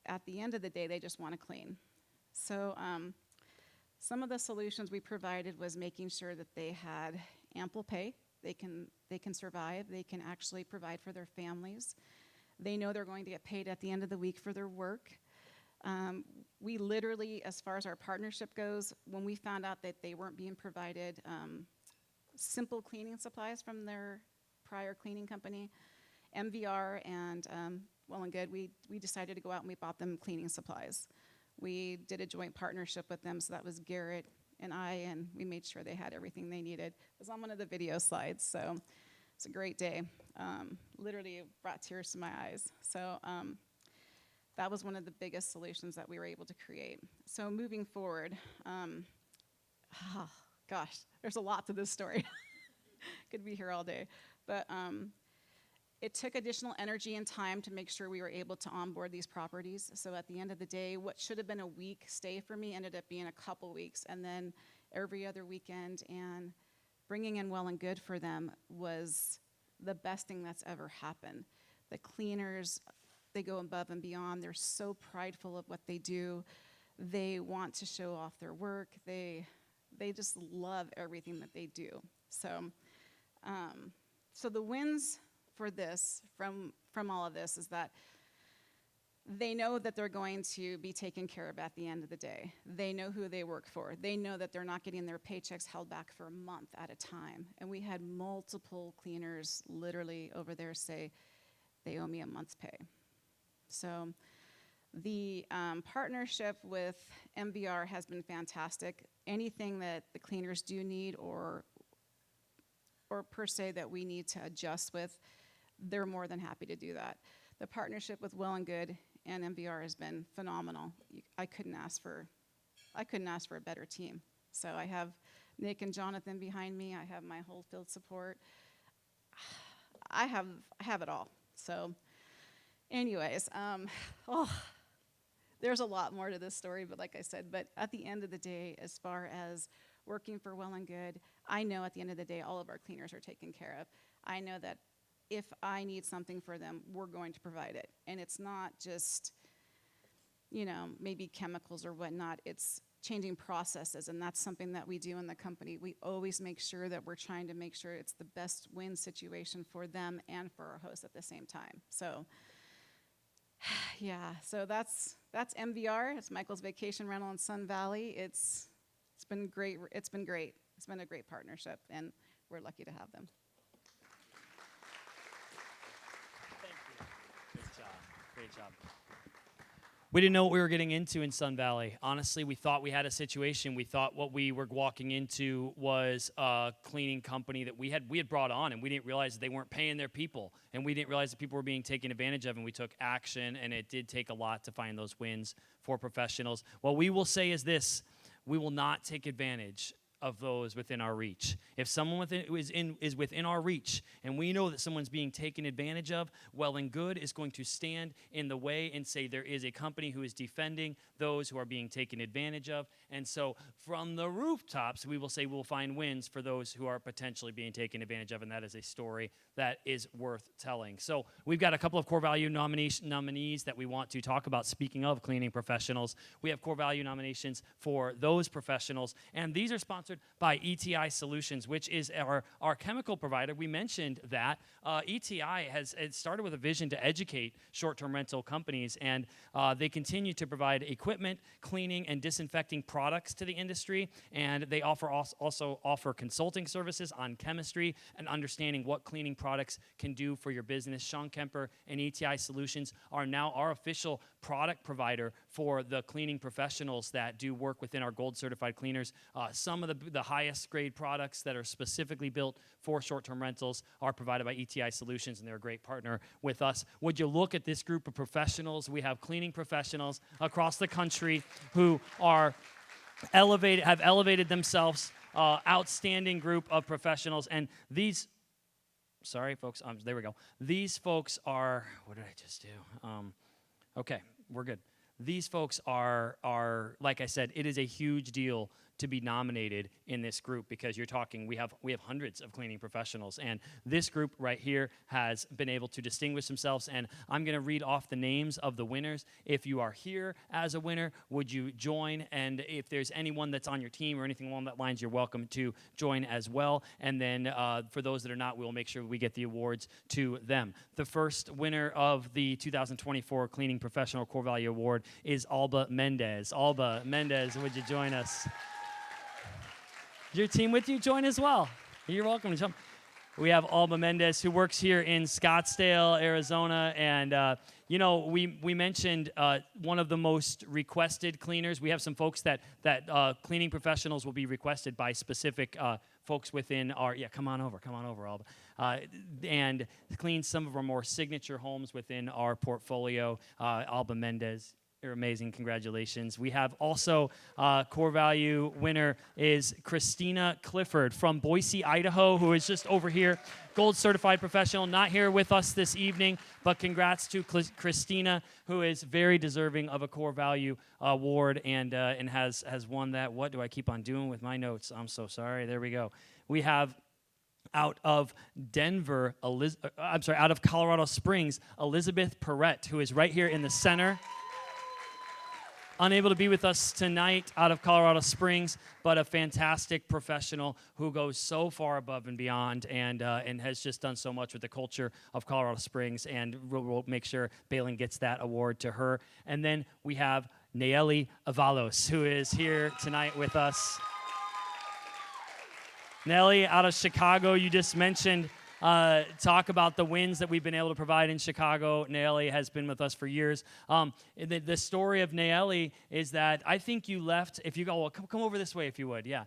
At the end of the day, they just want to clean. So some of the solutions we provided was making sure that they had ample pay. They can survive. They can actually provide for their families. They know they're going to get paid at the end of the week for their work. We literally, as far as our partnership goes, when we found out that they weren't being provided simple cleaning supplies from their prior cleaning company, MVR and Well and Good, we decided to go out and we bought them cleaning supplies. We did a joint partnership with them, so that was Garrett and I, and we made sure they had everything they needed. It was on one of the video slides, so it's a great day. Literally brought tears to my eyes. So that was one of the biggest solutions that we were able to create. So moving forward, gosh, there's a lot to this story. Could be here all day. But it took additional energy and time to make sure we were able to onboard these properties. So at the end of the day, what should have been a week stay for me ended up being a couple weeks, and then every other weekend. And bringing in Well and Good for them was the best thing that's ever happened. The cleaners, they go above and beyond. They're so prideful of what they do. They want to show off their work. They just love everything that they do. So, so the wins for this, from all of this, is that they know that they're going to be taken care of at the end of the day. They know who they work for. They know that they're not getting their paychecks held back for a month at a time. And we had multiple cleaners literally over there say, they owe me a month's pay. So the partnership with MBR has been fantastic. Anything that the cleaners do need or per se that we need to adjust with, they're more than happy to do that. The partnership with Well and Good and MBR has been phenomenal. I couldn't ask for a better team. So I have Nick and Jonathan behind me. I have my whole field support. I have it all. So anyways, there's a lot more to this story, but like I said, but at the end of the day, as far as working for Well and Good, I know at the end of the day, all of our cleaners are taken care of. I know that if I need something for them, we're going to provide it. And it's not just, maybe chemicals or whatnot. It's changing processes, and that's something that we do in the company. We always make sure that we're trying to make sure it's the best win situation for them and for our hosts at the same time. So, yeah, so that's MVR. It's Michael's Vacation Rental in Sun Valley. It's been great. It's been great. It's been a great partnership, and we're lucky to have them. Great job. We didn't know what we were getting into in Sun Valley. Honestly, we thought we had a situation. We thought what we were walking into was a cleaning company that we had brought on, and we didn't realize that they weren't paying their people, and we didn't realize that people were being taken advantage of, and we took action, and it did take a lot to find those wins for professionals. What we will say is this: we will not take advantage of those within our reach. If someone is within our reach and we know that someone's being taken advantage of, Well and Good is going to stand in the way and say there is a company who is defending those who are being taken advantage of. And so from the rooftops, we will say we'll find wins for those who are potentially being taken advantage of, and that is a story that is worth telling. So we've got a couple of core value nominees that we want to talk about. Speaking of cleaning professionals, we have core value nominations for those professionals, and these are sponsored by ETI Solutions, which is our chemical provider. We mentioned that ETI it started with a vision to educate short-term rental companies, and they continue to provide equipment, cleaning, and disinfecting products to the industry, and they also offer consulting services on chemistry and understanding what cleaning products can do for your business. Sean Kemper and ETI Solutions are now our official product provider for the cleaning professionals that do work within our Gold Certified Cleaners. Some of the highest grade products that are specifically built for short-term rentals are provided by ETI Solutions, and they're a great partner with us. Would you look at this group of professionals? We have cleaning professionals across the country who have elevated themselves, outstanding group of professionals, and these, sorry folks, there we go. These folks are, what did I just do? Okay, we're good. These folks are, like I said, it is a huge deal to be nominated in this group, because you're talking, we have hundreds of cleaning professionals, and this group right here has been able to distinguish themselves, and I'm going to read off the names of the winners. If you are here as a winner, would you join? And if there's anyone that's on your team or anything along that lines, you're welcome to join as well. And then for those that are not, we'll make sure we get the awards to them. The first winner of the 2024 Cleaning Professional Core Value Award is Alba Mendez. Alba Mendez, would you join us? Your team with you? Join as well. You're welcome to jump. We have Alba Mendez, who works here in Scottsdale, Arizona, and we mentioned one of the most requested cleaners. We have some folks that cleaning professionals will be requested by specific folks within our, come on over, Alba, and clean some of our more signature homes within our portfolio. Alba Mendez, you're amazing. Congratulations. We have also core value winner is Christina Clifford from Boise, Idaho, who is just over here. Gold certified professional, not here with us this evening, but congrats to Christina, who is very deserving of a core value award and has won that. What do I keep on doing with my notes? I'm so sorry. There we go. We have out of Denver, out of Colorado Springs, Elizabeth Perrette, who is right here in the center. unable to be with us tonight out of Colorado Springs, but a fantastic professional who goes so far above and beyond and has just done so much with the culture of Colorado Springs, and we'll make sure Balin gets that award to her. And then we have Nayeli Avalos, who is here tonight with us. Nelly, out of Chicago, you just mentioned, talk about the wins that we've been able to provide in Chicago. Nayeli has been with us for years. The story of Nayeli is that I think you left, if you go, well, come over this way if you would, yeah.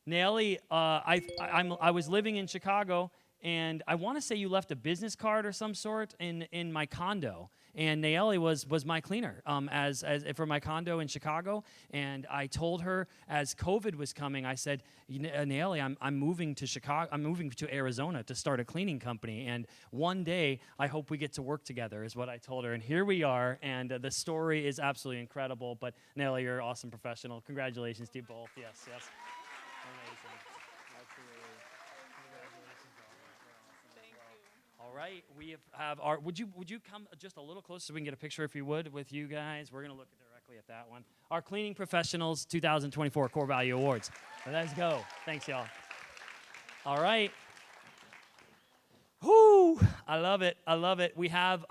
Nayeli, I was living in Chicago, and I want to say you left a business card or some sort in my condo. And Nayeli was my cleaner as for my condo in Chicago. And I told her as COVID was coming, I said, Nayeli, I'm moving to Chicago. I'm moving to Arizona to start a cleaning company. And one day, I hope we get to work together, is what I told her. And here we are. And the story is absolutely incredible. But Nayeli, you're an awesome professional. Congratulations to you both. Yes, yes. Amazing. Absolutely. Congratulations. All right, we have our. Would you come just a little closer so we can get a picture, if you would, with you guys? We're gonna look directly at that one. Our Cleaning Professionals 2024 Core Value Awards. So let's go. Thanks, y'all. All right. Whoo! I love it. I love it. We have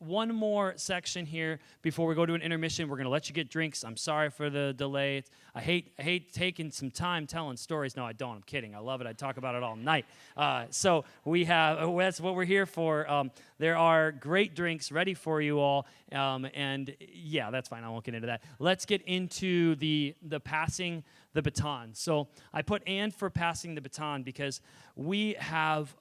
one more section here before we go to an intermission. We're gonna let you get drinks. I'm sorry for the delay. I hate taking some time telling stories. No, I don't. I'm kidding. I love it. I talk about it all night. So we have. That's what we're here for. There are great drinks ready for you all. And yeah, that's fine. I won't get into that. Let's get into the passing the baton. So I put "and" for passing the baton because we have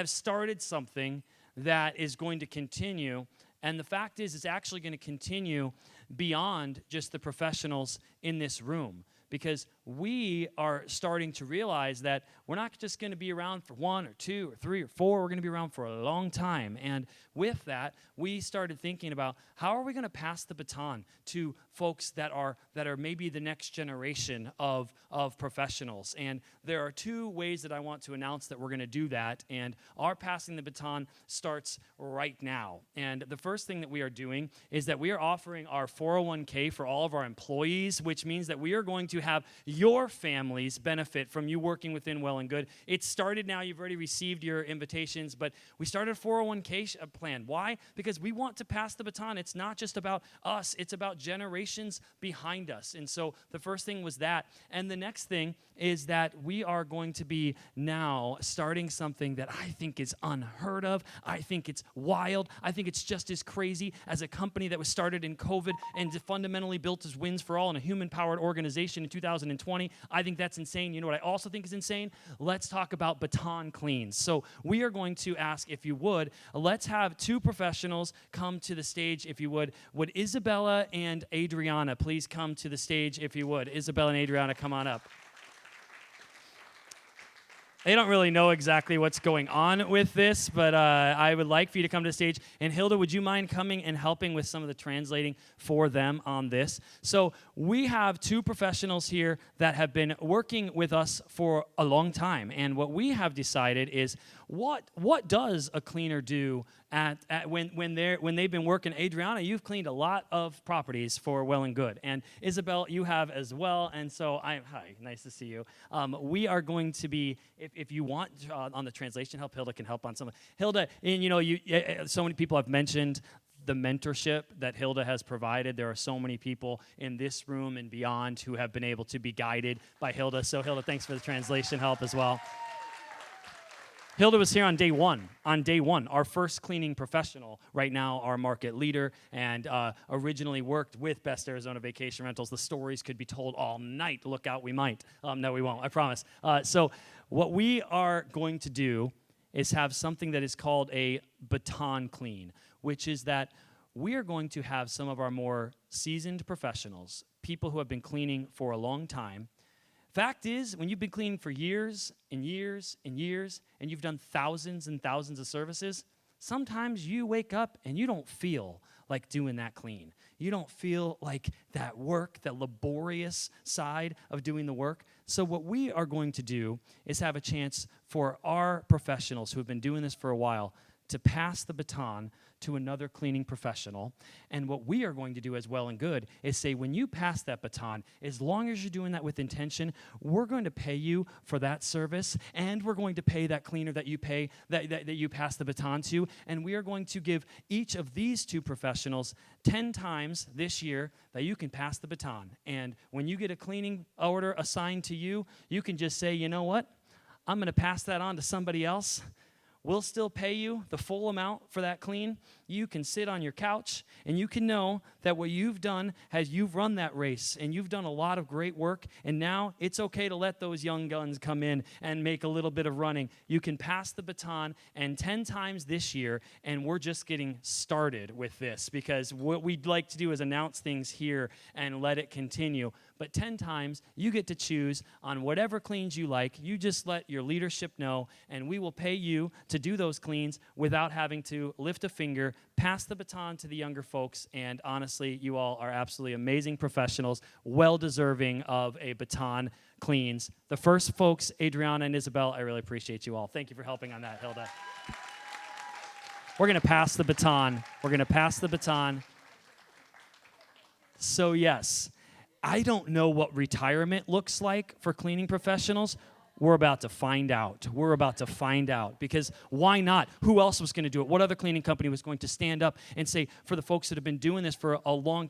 started something that is going to continue. And the fact is, it's actually going to continue beyond just the professionals in this room, because we are starting to realize that we're not just going to be around for 1 or 2 or 3 or 4. We're going to be around for a long time. And with that, we started thinking about how are we going to pass the baton to folks that are maybe the next generation of professionals. And there are 2 ways that I want to announce that we're going to do that. And our passing the baton starts right now. And the first thing that we are doing is that we are offering our 401k for all of our employees, which means that we are going to have your families benefit from you working within Well and Good. It's started now. You've already received your invitations, but we started a 401k plan. Why? Because we want to pass the baton. It's not just about us. It's about generations behind us. And so the first thing was that. And the next thing is that we are going to be now starting something that I think is unheard of. I think it's wild. I think it's just as crazy as a company that was started in COVID and fundamentally built as Wins for All and a human-powered organization in 2020. I think that's insane. You know what I also think is insane? Let's talk about baton cleans. So we are going to ask, if you would, let's have 2 professionals come to the stage, if you would. Would Isabella and Adriana please come to the stage, if you would? Isabella and Adriana, come on up. They don't really know exactly what's going on with this, but I would like for you to come to the stage. And Hilda, would you mind coming and helping with some of the translating for them on this? So we have 2 professionals here that have been working with us for a long time. And what we have decided is, what does a cleaner do when they've been working? Adriana, you've cleaned a lot of properties for Well and Good, and Isabel, you have as well. And so hi, nice to see you. We are going to be, if you want, on the translation help, Hilda can help on some. Hilda, and so many people have mentioned the mentorship that Hilda has provided. There are so many people in this room and beyond who have been able to be guided by Hilda. So Hilda, thanks for the translation help as well. Hilda was here on day one, our first cleaning professional, right now our market leader, and originally worked with Best Arizona Vacation Rentals. The stories could be told all night. Look out, we might. No, we won't, I promise. So what we are going to do is have something that is called a baton clean, which is that we are going to have some of our more seasoned professionals, people who have been cleaning for a long time. Fact is, when you've been cleaning for years and years and years, and you've done thousands and thousands of services, sometimes you wake up and you don't feel like doing that clean. You don't feel like that work, that laborious side of doing the work. So what we are going to do is have a chance for our professionals who have been doing this for a while to pass the baton to another cleaning professional. And what we are going to do as Well and Good is say, when you pass that baton, as long as you're doing that with intention, we're going to pay you for that service, and we're going to pay that cleaner that you pay, that you pass the baton to, and we are going to give each of these two professionals 10 times this year that you can pass the baton. And when you get a cleaning order assigned to you, you can just say, you know what? I'm going to pass that on to somebody else. We'll still pay you the full amount for that clean. You can sit on your couch, and you can know that what you've done has you've run that race, and you've done a lot of great work, and now it's okay to let those young guns come in and make a little bit of running. You can pass the baton, and 10 times this year, and we're just getting started with this, because what we'd like to do is announce things here and let it continue. But 10 times, you get to choose on whatever cleans you like. You just let your leadership know, and we will pay you to do those cleans without having to lift a finger, pass the baton to the younger folks. And honestly, you all are absolutely amazing professionals, well deserving of a baton cleans. The first folks, Adriana and Isabel, I really appreciate you all. Thank you for helping on that, Hilda. We're going to pass the baton. We're going to pass the baton. So yes, I don't know what retirement looks like for cleaning professionals. We're about to find out. We're about to find out, because why not? Who else was going to do it? What other cleaning company was going to stand up and say, for the folks that have been doing this for a long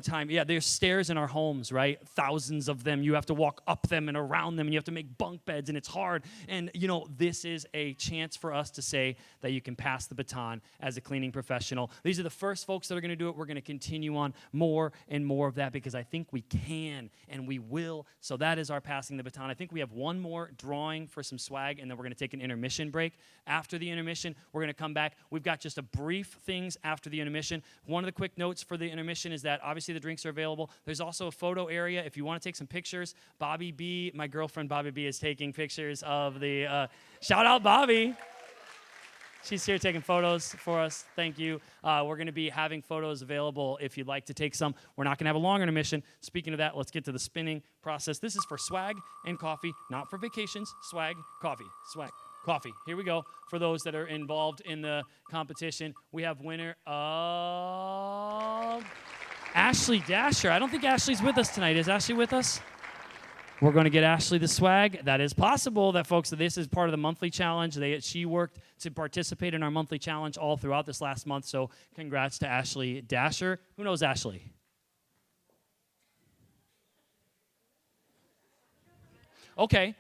time. Yeah, there's stairs in our homes, right? Thousands of them. You have to walk up them and around them, and you have to make bunk beds, and it's hard. And, this is a chance for us to say that you can pass the baton as a cleaning professional. These are the first folks that are going to do it. We're going to continue on more and more of that, because I think we can and we will. So that is our passing the baton. I think we have one more drawing for some swag, and then we're going to take an intermission break. After the intermission, we're going to come back. We've got just a brief things after the intermission. One of the quick notes for the intermission is that obviously the drinks are available. There's also a photo area if you want to take some pictures. Bobby B, my girlfriend Bobby B, is taking pictures of the, shout out Bobby. She's here taking photos for us. Thank you. We're going to be having photos available if you'd like to take some. We're not going to have a long intermission. Speaking of that, let's get to the spinning process. This is for swag and coffee, not for vacations. Swag, coffee, swag, coffee. Here we go. For those that are involved in the competition, we have winner of Ashley Dasher. I don't think Ashley's with us tonight. Is Ashley with us? We're going to get Ashley the swag. That is possible. That, folks, this is part of the monthly challenge. She worked to participate in our monthly challenge all throughout this last month, so congrats to Ashley Dasher. Who knows Ashley? Okay.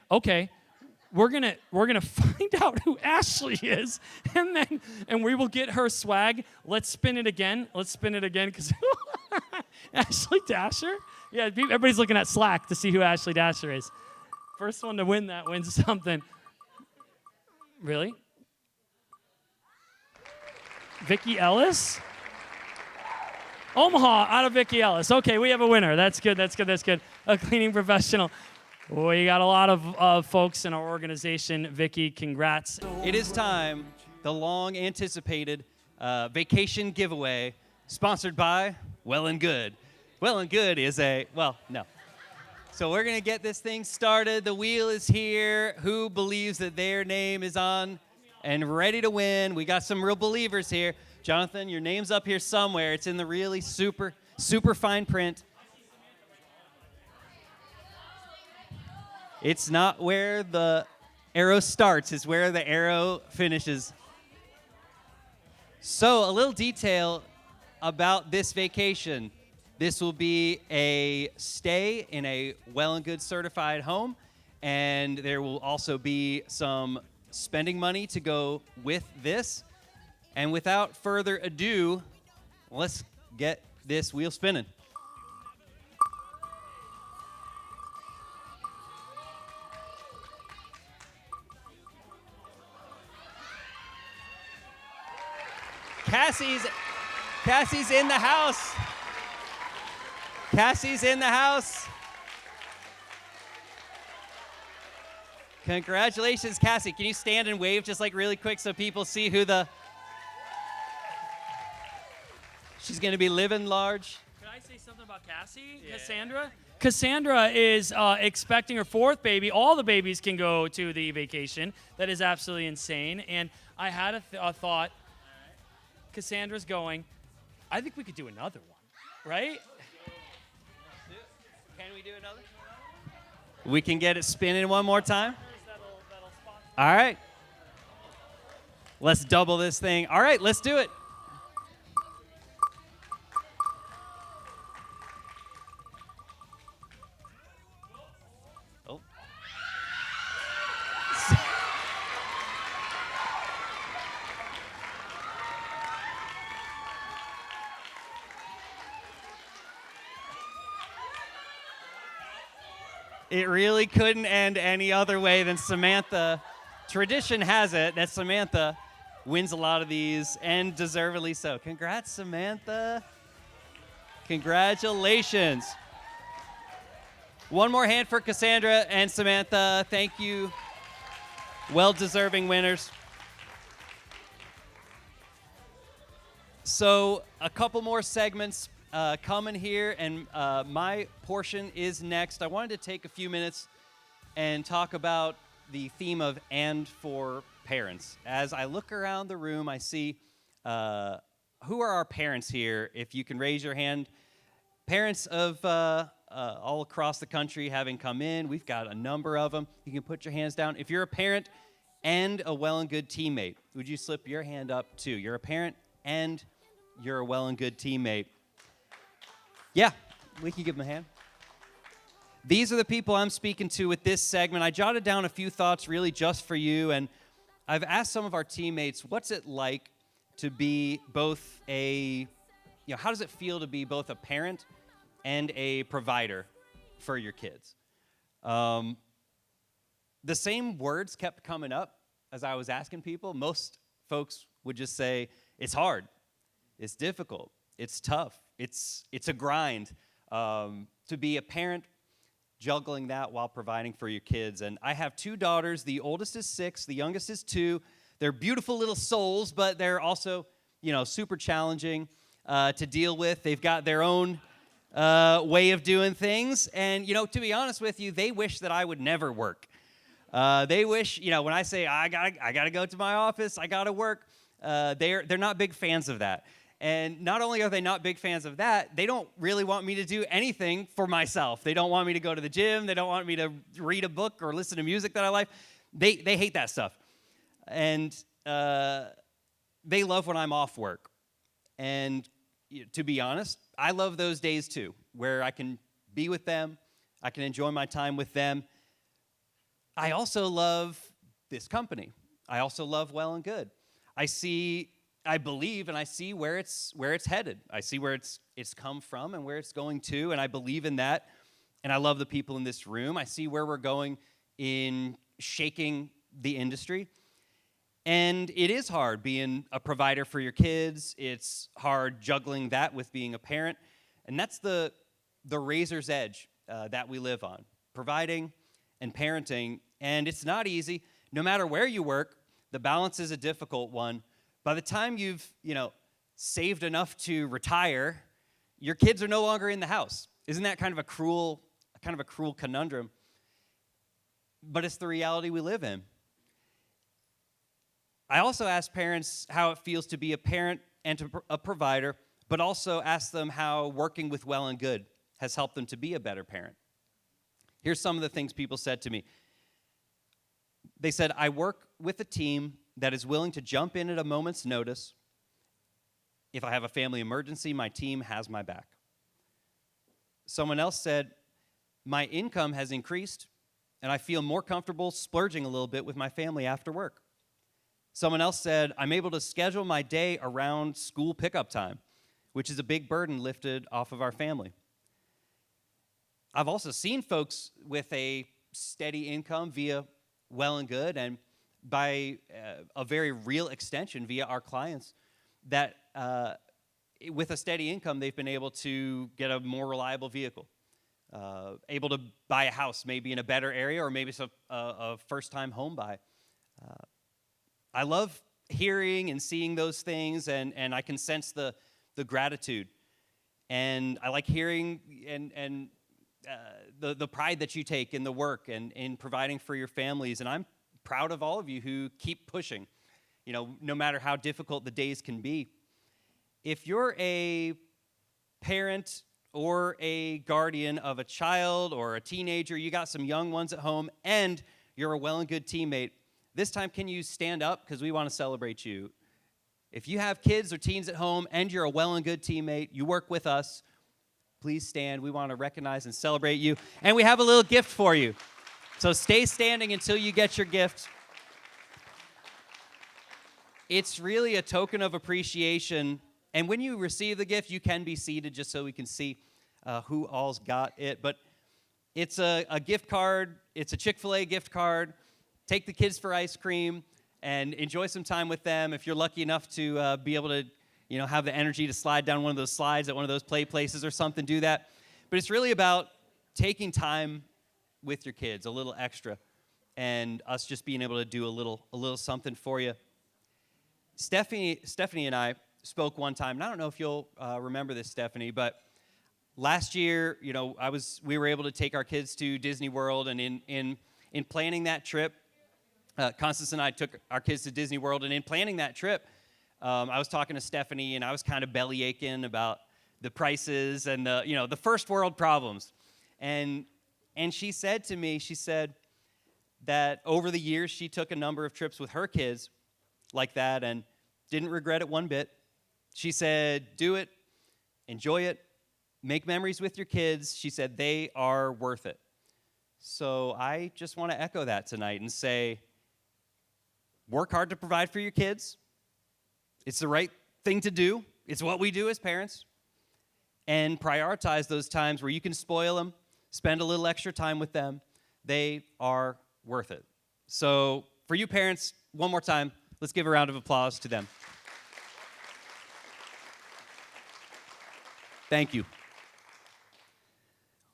We're gonna find out who Ashley is, and we will get her swag. Let's spin it again. Because Ashley Dasher. Yeah, everybody's looking at Slack to see who Ashley Dasher is. First one to win that wins something. Really? Vicki Ellis? Omaha out of Vicki Ellis. Okay, we have a winner. That's good. A cleaning professional. We got a lot of folks in our organization. Vicki, congrats. It is time, the long-anticipated vacation giveaway, sponsored by Well and Good. Well and Good is no. So we're going to get this thing started. The wheel is here. Who believes that their name is on and ready to win? We got some real believers here. Jonathan, your name's up here somewhere. It's in the really super fine print. It's not where the arrow starts, it's where the arrow finishes. So, a little detail about this vacation. This will be a stay in a Well and Good certified home, and there will also be some spending money to go with this. And without further ado, let's get this wheel spinning. Cassie's in the house. Cassie's in the house. Congratulations, Cassie. Can you stand and wave just like really quick so people see who she's going to be living large? Can I say something about Cassie? Yeah. Cassandra? Cassandra is expecting her fourth baby. All the babies can go to the vacation. That is absolutely insane. And I had a thought. Cassandra's going, I think we could do another one, right? Can we do another? We can get it spinning one more time. All right. Let's double this thing. All right, let's do it. Oh. It really couldn't end any other way than Samantha. Tradition has it that Samantha wins a lot of these, and deservedly so. Congrats, Samantha. Congratulations. One more hand for Cassandra and Samantha. Thank you. Well-deserving winners. So a couple more segments coming here, and my portion is next. I wanted to take a few minutes and talk about the theme of "and for parents." As I look around the room, I see who are our parents here. If you can raise your hand. Parents of all across the country having come in. We've got a number of them. You can put your hands down. If you're a parent and a Well and Good teammate, would you slip your hand up too? You're a parent and you're a Well and Good teammate. Yeah, we can give them a hand. These are the people I'm speaking to with this segment. I jotted down a few thoughts really just for you, and I've asked some of our teammates, what's it like to be both how does it feel to be both a parent and a provider for your kids? The same words kept coming up as I was asking people. Most folks would just say, it's hard, it's difficult, it's tough, it's a grind to be a parent, juggling that while providing for your kids. And I have two daughters. The oldest is 6, the youngest is 2. They're beautiful little souls, but they're also, super challenging to deal with. They've got their own way of doing things. And, to be honest with you, they wish that I would never work. They wish, when I say I gotta go to my office, I gotta work, they're not big fans of that. And not only are they not big fans of that, they don't really want me to do anything for myself. They don't want me to go to the gym. They don't want me to read a book or listen to music that I like. They hate that stuff. And they love when I'm off work. And to be honest, I love those days too, where I can be with them. I can enjoy my time with them. I also love this company. I also love Well and Good. I believe and I see where it's headed. I see where it's come from and where it's going to, and I believe in that. And I love the people in this room. I see where we're going in shaking the industry. And it is hard being a provider for your kids. It's hard juggling that with being a parent. And that's the razor's edge that we live on, providing and parenting. And it's not easy. No matter where you work, the balance is a difficult one. By the time you've, saved enough to retire, your kids are no longer in the house. Isn't that kind of a cruel conundrum? But it's the reality we live in. I also ask parents how it feels to be a parent and a provider, but also ask them how working with Well and Good has helped them to be a better parent. Here's some of the things people said to me. They said, I work with a team that is willing to jump in at a moment's notice. If I have a family emergency, my team has my back. Someone else said, my income has increased, and I feel more comfortable splurging a little bit with my family after work. Someone else said, I'm able to schedule my day around school pickup time, which is a big burden lifted off of our family. I've also seen folks with a steady income via Well and Good, and by a very real extension via our clients, that with a steady income, they've been able to get a more reliable vehicle, able to buy a house maybe in a better area, or maybe it's a first-time home buy. I love hearing and seeing those things, and I can sense the gratitude. And I like hearing and the pride that you take in the work and in providing for your families. And I'm proud of all of you who keep pushing, no matter how difficult the days can be. if you're a parent or a guardian of a child or a teenager, you got some young ones at home, and you're a Well and Good teammate, this time can you stand up? Because we want to celebrate you. If you have kids or teens at home and you're a Well and Good teammate, you work with us, please stand. We want to recognize and celebrate you. And we have a little gift for you. So stay standing until you get your gift. It's really a token of appreciation. And when you receive the gift, you can be seated just so we can see who all's got it. But it's a gift card. It's a Chick-fil-A gift card. Take the kids for ice cream and enjoy some time with them. If you're lucky enough to be able to, have the energy to slide down one of those slides at one of those play places or something, do that. But it's really about taking time with your kids, a little extra, and us just being able to do a little something for you. Stephanie and I spoke one time, and I don't know if you'll remember this, Stephanie, but last year, we were able to take our kids to Disney World, and in planning that trip, Constance and I took our kids to Disney World, and in planning that trip, I was talking to Stephanie, and I was kind of belly aching about the prices and the first world problems, and she said to me, that over the years she took a number of trips with her kids like that and didn't regret it one bit. She said, do it, enjoy it, make memories with your kids. She said they are worth it. So I just want to echo that tonight and say, work hard to provide for your kids. It's the right thing to do. It's what we do as parents. And prioritize those times where you can spoil them, spend a little extra time with them. They are worth it. So for you parents, one more time, let's give a round of applause to them. Thank you.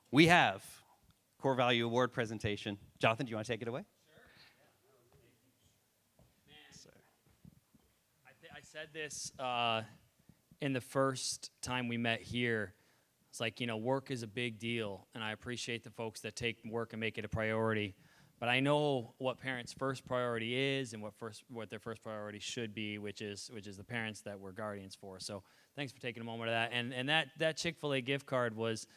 We have Core Value Award presentation. Jonathan, do you want to take it away? Sure. I said this in the first time we met here. It's like, work is a big deal, and I appreciate the folks that take work and make it a priority. But I know what parents' first priority is and what their first priority should be, which is the parents that we're guardians for. So thanks for taking a moment of that. And that Chick-fil-A gift card was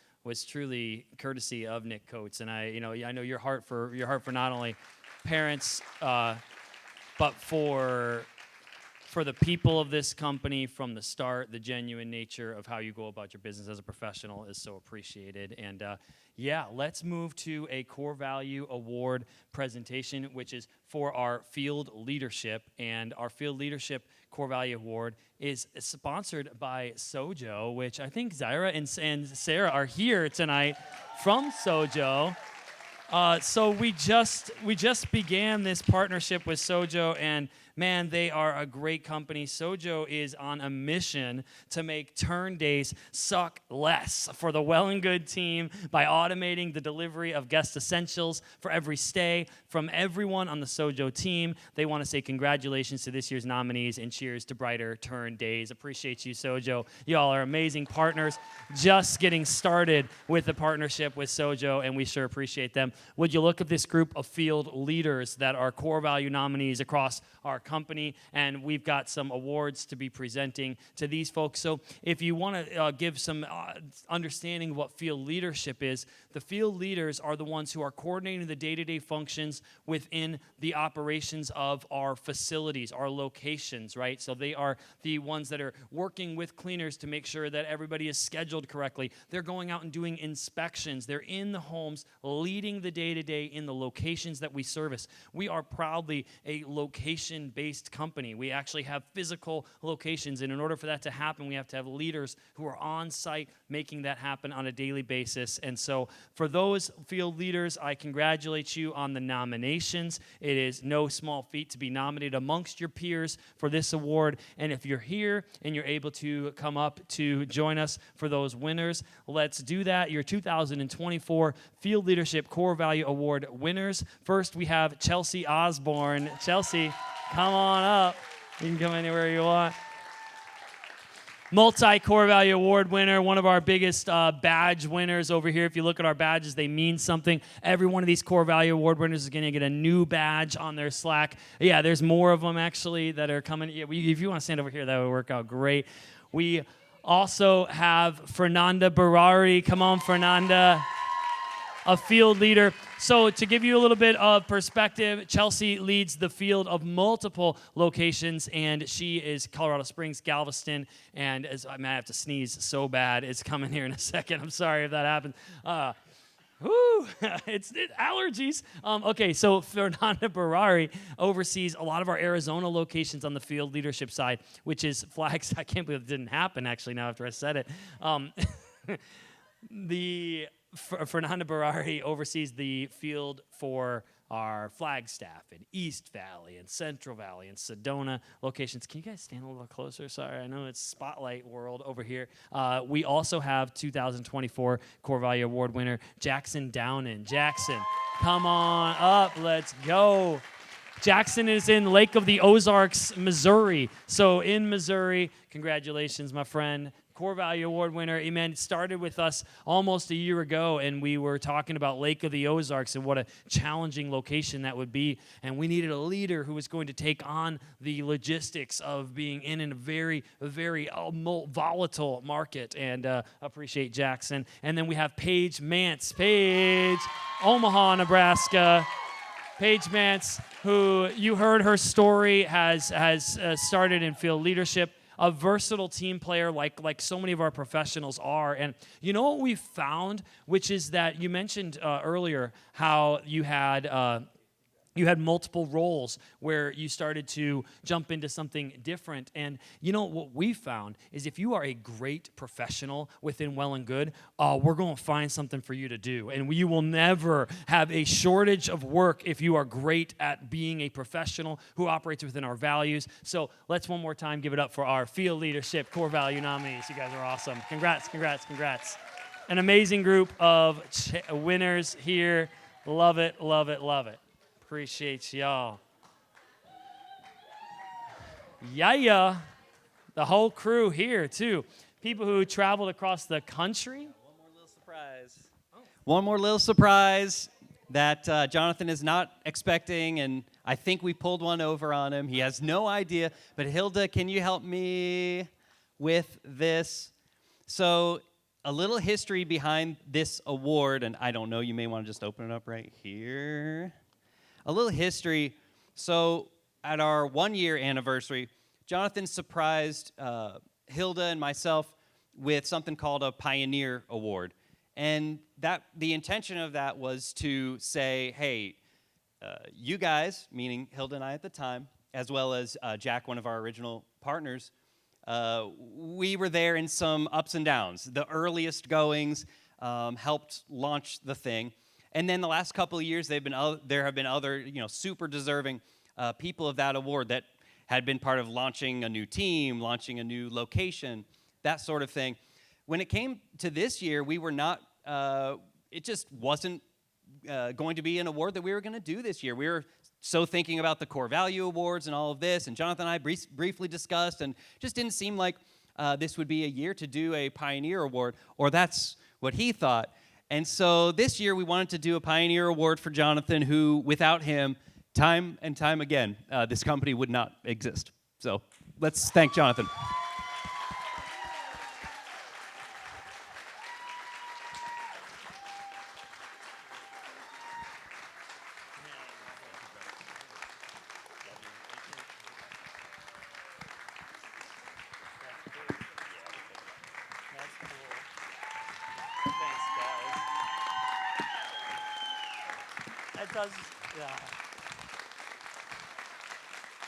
truly courtesy of Nick Coates. And I know your heart for not only parents, but for the people of this company from the start. The genuine nature of how you go about your business as a professional is so appreciated. And let's move to a Core Value Award presentation, which is for our field leadership. And our field leadership Core Value Award is sponsored by Sojo, which I think Zaira and Sarah are here tonight from Sojo. So we just began this partnership with Sojo, and man, they are a great company. Sojo is on a mission to make turn days suck less for the Well and Good team by automating the delivery of guest essentials for every stay from everyone on the Sojo team. They want to say congratulations to this year's nominees and cheers to brighter turn days. Appreciate you, Sojo. Y'all are amazing partners. Just getting started with the partnership with Sojo, and we sure appreciate them. Would you look at this group of field leaders that are core value nominees across our company, and we've got some awards to be presenting to these folks. So if you want to give some understanding of what field leadership is, the field leaders are the ones who are coordinating the day-to-day functions within the operations of our facilities, our locations, right? So they are the ones that are working with cleaners to make sure that everybody is scheduled correctly. They're going out and doing inspections. They're in the homes, leading the day-to-day in the locations that we service. We are proudly a location-based company. We actually have physical locations, and in order for that to happen, we have to have leaders who are on site making that happen on a daily basis. And so for those field leaders, I congratulate you on the nominations. It is no small feat to be nominated amongst your peers for this award. And if you're here and you're able to come up to join us for those winners, let's do that. Your 2024 Field Leadership Core Value Award winners. First, we have Chelsea Osborne. Chelsea, come on up. You can come anywhere you want. Multi-Core Value Award winner, one of our biggest badge winners over here. If you look at our badges, they mean something. Every one of these Core Value Award winners is going to get a new badge on their Slack. Yeah, there's more of them actually that are coming. Yeah, if you want to stand over here, that would work out great. We also have Fernanda Barari. Come on, Fernanda. A field leader. So to give you a little bit of perspective, Chelsea leads the field of multiple locations, and she is Colorado Springs, Galveston, and I might have to sneeze so bad. It's coming here in a second. I'm sorry if that happened. It's allergies. Okay, so Fernanda Barari oversees a lot of our Arizona locations on the field leadership side, which is flags. I can't believe it didn't happen, actually, now after I said it. Fernanda Barari oversees the field for our Flagstaff in East Valley and Central Valley and Sedona locations. Can you guys stand a little closer? Sorry, I know it's spotlight world over here. We also have 2024 Core Value Award winner Jackson Downen. Jackson, come on up. Let's go. Jackson is in Lake of the Ozarks, Missouri. So in Missouri, congratulations, my friend. Core Value Award winner. Amen. It started with us almost a year ago, and we were talking about Lake of the Ozarks and what a challenging location that would be. And we needed a leader who was going to take on the logistics of being in a very, very volatile market. And appreciate Jackson. And then we have Paige Mance. Paige, Omaha, Nebraska. Paige Mance, who you heard her story, has started in field leadership. A versatile team player like so many of our professionals are. And you know what we found, which is that you mentioned earlier how you had multiple roles where you started to jump into something different. And you know what we found is if you are a great professional within Well and Good, we're going to find something for you to do. And you will never have a shortage of work if you are great at being a professional who operates within our values. So let's one more time give it up for our field leadership core value nominees. You guys are awesome. Congrats, congrats, congrats. An amazing group of winners here. Love it, love it, love it. Appreciate y'all. Yeah. The whole crew here, too. People who traveled across the country. One more little surprise that Jonathan is not expecting, and I think we pulled one over on him. He has no idea. But Hilda, can you help me with this? So a little history behind this award, and I don't know, you may want to just open it up right here. A little history. So at our 1-year anniversary, Jonathan surprised Hilda and myself with something called a Pioneer Award. And the intention of that was to say, hey, you guys, meaning Hilda and I at the time, as well as Jack, one of our original partners, we were there in some ups and downs. The earliest goings helped launch the thing. And then the last couple of years, there have been other, super deserving people of that award that had been part of launching a new team, launching a new location, that sort of thing. When it came to this year, we were not. It just wasn't going to be an award that we were going to do this year. We were so thinking about the Core Value Awards and all of this, and Jonathan and I briefly discussed, and just didn't seem like this would be a year to do a Pioneer Award, or that's what he thought. And so this year we wanted to do a Pioneer Award for Jonathan, who, without him, time and time again, this company would not exist. So let's thank Jonathan.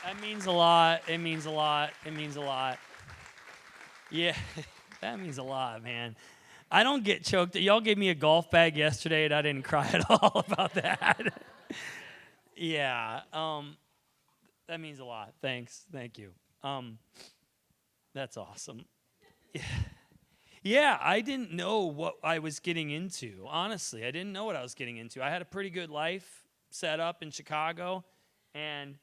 That means a lot. It means a lot. It means a lot. Yeah, that means a lot, man. I don't get choked. Y'all gave me a golf bag yesterday, and I didn't cry at all about that. Yeah, that means a lot. Thanks. Thank you. That's awesome. Yeah, I didn't know what I was getting into. Honestly, I didn't know what I was getting into. I had a pretty good life set up in Chicago, and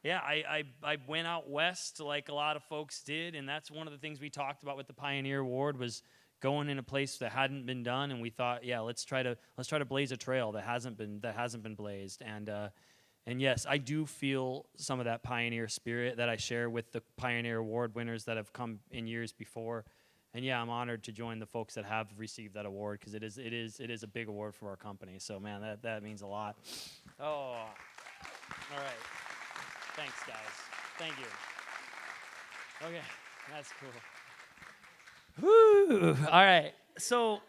yeah, I went out west like a lot of folks did, and that's one of the things we talked about with the Pioneer Award was going in a place that hadn't been done, and we thought, yeah, let's try to blaze a trail that hasn't been blazed, and And yes, I do feel some of that pioneer spirit that I share with the Pioneer Award winners that have come in years before. And yeah, I'm honored to join the folks that have received that award because it is a big award for our company. So man, that means a lot. Oh, all right. Thanks, guys. Thank you. Okay, that's cool. Woo! All right. So,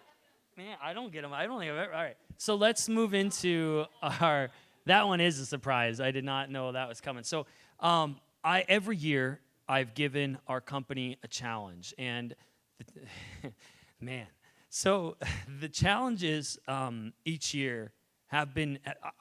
man, I don't get them. I don't think I've ever. All right. So let's move into our. That one is a surprise. I did not know that was coming. So, every year I've given our company a challenge, and man, so the challenges each year have been,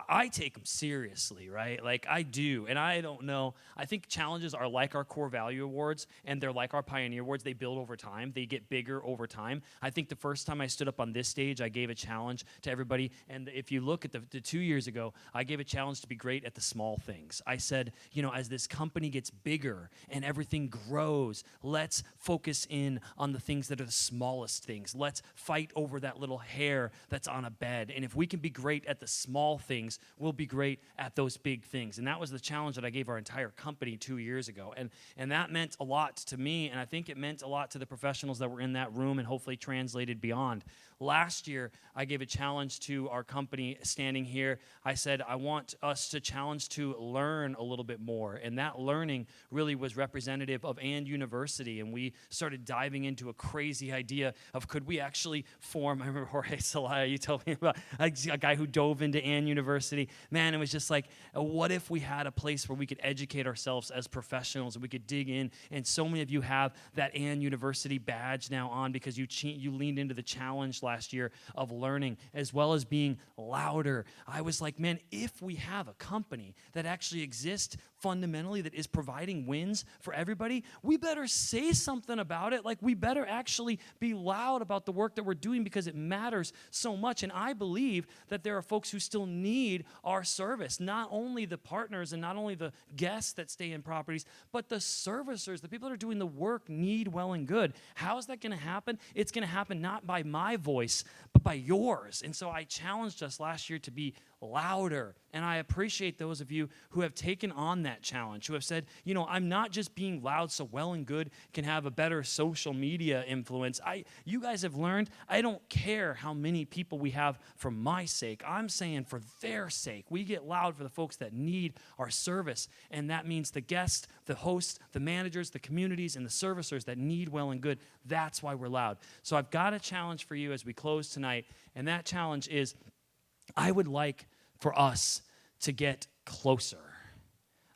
I take them seriously, right? Like I do, and I don't know. I think challenges are like our core value awards, and they're like our Pioneer Awards. They build over time. They get bigger over time. I think the first time I stood up on this stage, I gave a challenge to everybody, and if you look at the 2 years ago, I gave a challenge to be great at the small things. I said, as this company gets bigger and everything grows, let's focus in on the things that are the smallest things. Let's fight over that little hair that's on a bed, and if we can be great at the small things, we'll be great at those big things. And that was the challenge that I gave our entire company 2 years ago. And that meant a lot to me, and I think it meant a lot to the professionals that were in that room and hopefully translated beyond. Last year, I gave a challenge to our company standing here. I said, I want us to challenge to learn a little bit more. And that learning really was representative of And University. And we started diving into a crazy idea of could we actually form, I remember Jorge Celaya, you told me about a guy who dove into And University. Man, it was just like, what if we had a place where we could educate ourselves as professionals and we could dig in? And so many of you have that And University badge now on because you leaned into the challenge last year of learning as well as being louder. I was like, man, if we have a company that actually exists fundamentally that is providing wins for everybody, we better say something about it. Like we better actually be loud about the work that we're doing because it matters so much. And I believe that there are folks who still need our service, not only the partners and not only the guests that stay in properties, but the servicers, the people that are doing the work need Well and Good. How is that going to happen? It's going to happen not by my voice, but by yours. And so I challenged us last year to be louder. And I appreciate those of you who have taken on that challenge, who have said, I'm not just being loud so Well and Good can have a better social media influence. You guys have learned, I don't care how many people we have for my sake. I'm saying for their sake. We get loud for the folks that need our service. And that means the guests, the hosts, the managers, the communities, and the servicers that need Well and Good. That's why we're loud. So I've got a challenge for you as we close tonight. And that challenge is, I would like for us to get closer.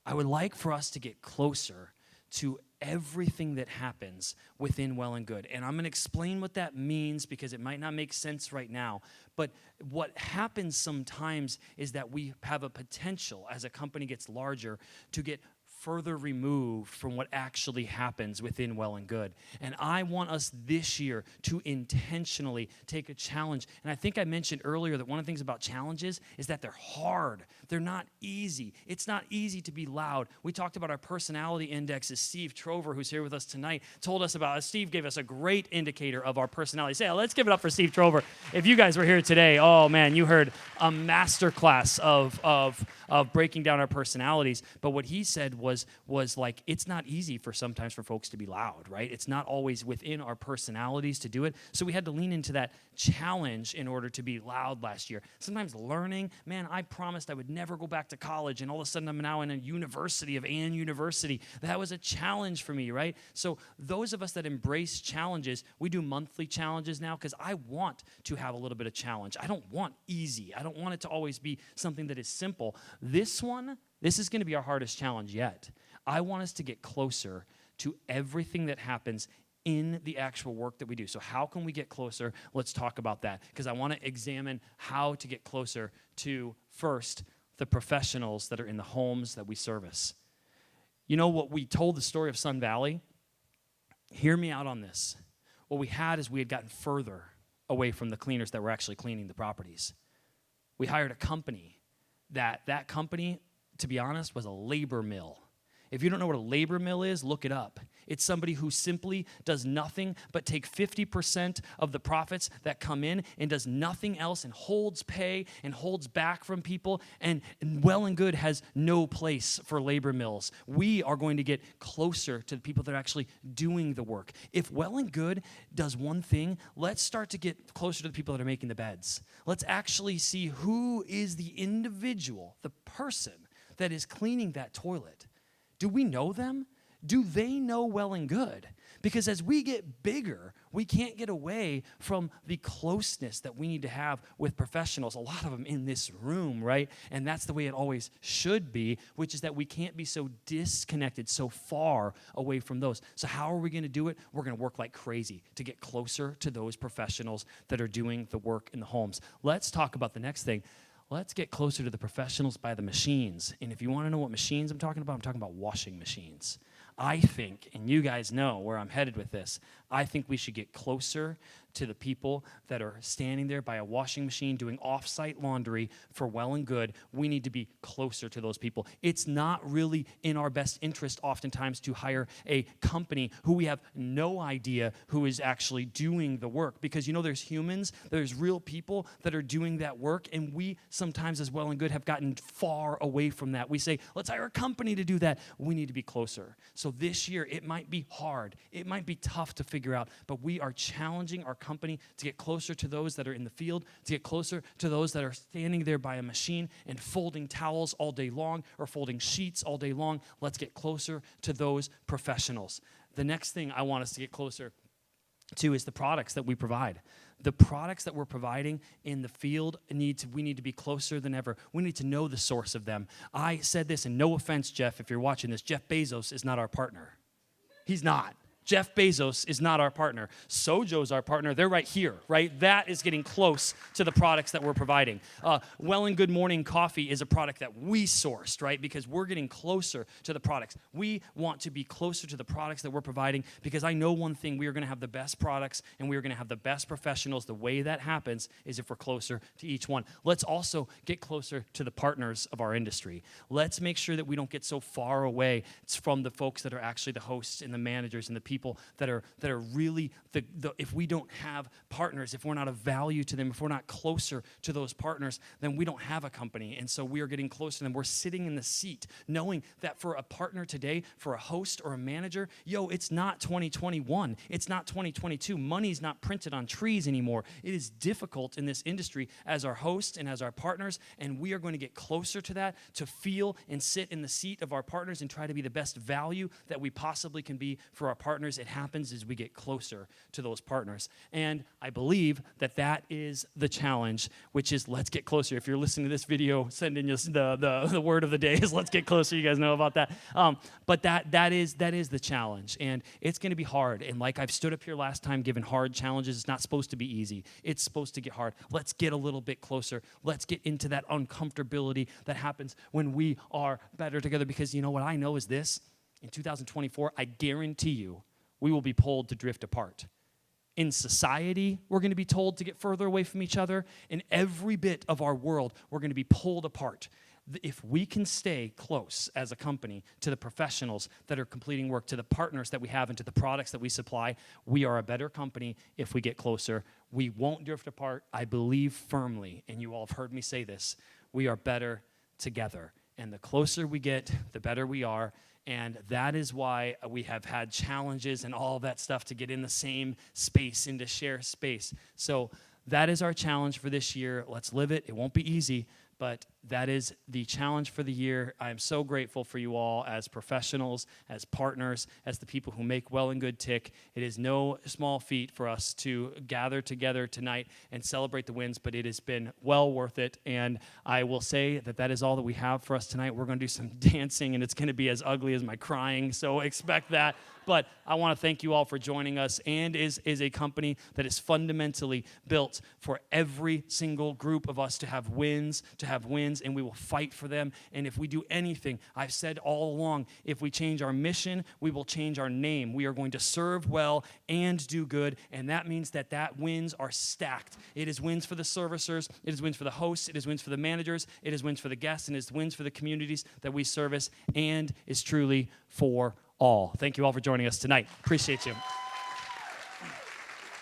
I would like for us to get closer to everything that happens within Well and Good. And I'm going to explain what that means because it might not make sense right now. But what happens sometimes is that we have a potential as a company gets larger to get further removed from what actually happens within Well and Good. And I want us this year to intentionally take a challenge. And I think I mentioned earlier that one of the things about challenges is that they're hard. They're not easy. It's not easy to be loud. We talked about our personality indexes. Steve Trover, who's here with us tonight, told us about, Steve gave us a great indicator of our personality. Say, let's give it up for Steve Trover. If you guys were here today, oh man, you heard a masterclass of breaking down our personalities. But what he said was like, it's not easy sometimes for folks to be loud, right? It's not always within our personalities to do it. So we had to lean into that challenge in order to be loud last year. Sometimes learning, man, I promised I would never go back to college, and all of a sudden I'm now in a university of And University. That was a challenge for me, right? So those of us that embrace challenges, we do monthly challenges now because I want to have a little bit of challenge. I don't want easy. I don't want it to always be something that is simple. This is going to be our hardest challenge yet. I want us to get closer to everything that happens in the actual work that we do. So how can we get closer? Let's talk about that because I want to examine how to get closer to, first, the professionals that are in the homes that we service. You know what we told the story of Sun Valley? Hear me out on this. What we had is we had gotten further away from the cleaners that were actually cleaning the properties. We hired a company that company, to be honest, was a labor mill. If you don't know what a labor mill is, look it up. It's somebody who simply does nothing but take 50% of the profits that come in and does nothing else and holds pay and holds back from people. And Well and Good has no place for labor mills. We are going to get closer to the people that are actually doing the work. If Well and Good does one thing, let's start to get closer to the people that are making the beds. Let's actually see who is the individual, the person that is cleaning that toilet. Do we know them? Do they know Well and Good? Because as we get bigger, we can't get away from the closeness that we need to have with professionals, a lot of them in this room, right? And that's the way it always should be, which is that we can't be so disconnected, so far away from those. So how are we going to do it? We're going to work like crazy to get closer to those professionals that are doing the work in the homes. Let's talk about the next thing. Let's get closer to the professionals by the machines. And if you want to know what machines I'm talking about washing machines. I think, and you guys know where I'm headed with this, I think we should get closer to the people that are standing there by a washing machine doing off-site laundry for Well and Good. We need to be closer to those people. It's not really in our best interest oftentimes to hire a company who we have no idea who is actually doing the work, because there's humans, there's real people that are doing that work, and we sometimes as Well and Good have gotten far away from that. We say, let's hire a company to do that. We need to be closer. So this year, it might be hard. It might be tough to figure out, but we are challenging our company to get closer to those that are in the field, to get closer to those that are standing there by a machine and folding towels all day long or folding sheets all day long. Let's get closer to those professionals. The next thing I want us to get closer to is the products that we provide. The products that we're providing in the field, we need to be closer than ever. We need to know the source of them. I said this, and no offense, Jeff, if you're watching this, Jeff Bezos is not our partner. He's not. Jeff Bezos is not our partner. Sojo's our partner. They're right here, right? That is getting close to the products that we're providing. Well and Good Morning Coffee is a product that we sourced, right? Because we're getting closer to the products. We want to be closer to the products that we're providing, because I know one thing: we are going to have the best products and we are going to have the best professionals. The way that happens is if we're closer to each one. Let's also get closer to the partners of our industry. Let's make sure that we don't get so far away from the folks that are actually the hosts and the managers and the people that are really if we don't have partners, if we're not of value to them, if we're not closer to those partners, then we don't have a company. And so we are getting closer to them. We're sitting in the seat knowing that for a partner today, for a host or a manager, it's not 2021. It's not 2022. Money's not printed on trees anymore. It is difficult in this industry as our hosts and as our partners, and we are going to get closer to that, to feel and sit in the seat of our partners and try to be the best value that we possibly can be for our partners. It happens as we get closer to those partners. And I believe that is the challenge, which is let's get closer. If you're listening to this video, send in the word of the day is let's get closer. You guys know about that. But that is the challenge. And it's going to be hard. And like I've stood up here last time giving hard challenges, it's not supposed to be easy. It's supposed to get hard. Let's get a little bit closer. Let's get into that uncomfortability that happens when we are better together. Because you know what I know is this: in 2024, I guarantee you, we will be pulled to drift apart. In society, we're going to be told to get further away from each other. In every bit of our world, we're going to be pulled apart. If we can stay close as a company to the professionals that are completing work, to the partners that we have, and to the products that we supply, we are a better company if we get closer. We won't drift apart. I believe firmly, and you all have heard me say this, we are better together. And the closer we get, the better we are. And that is why we have had challenges and all that stuff to get in the same space and to share space. So that is our challenge for this year. Let's live it. It won't be easy, but that is the challenge for the year. I am so grateful for you all as professionals, as partners, as the people who make Well and Good tick. It is no small feat for us to gather together tonight and celebrate the wins, but it has been well worth it. And I will say that is all that we have for us tonight. We're going to do some dancing, and it's going to be as ugly as my crying, so expect that. But I want to thank you all for joining us, and is a company that is fundamentally built for every single group of us to have wins, wins, and we will fight for them. And if we do anything, I've said all along, if we change our mission, we will change our name. We are going to serve well and do good, and that means that wins are stacked. It is wins for the servicers, it is wins for the hosts, it is wins for the managers, it is wins for the guests, and it is wins for the communities that we service, and is truly for all. Thank you all for joining us tonight. Appreciate you.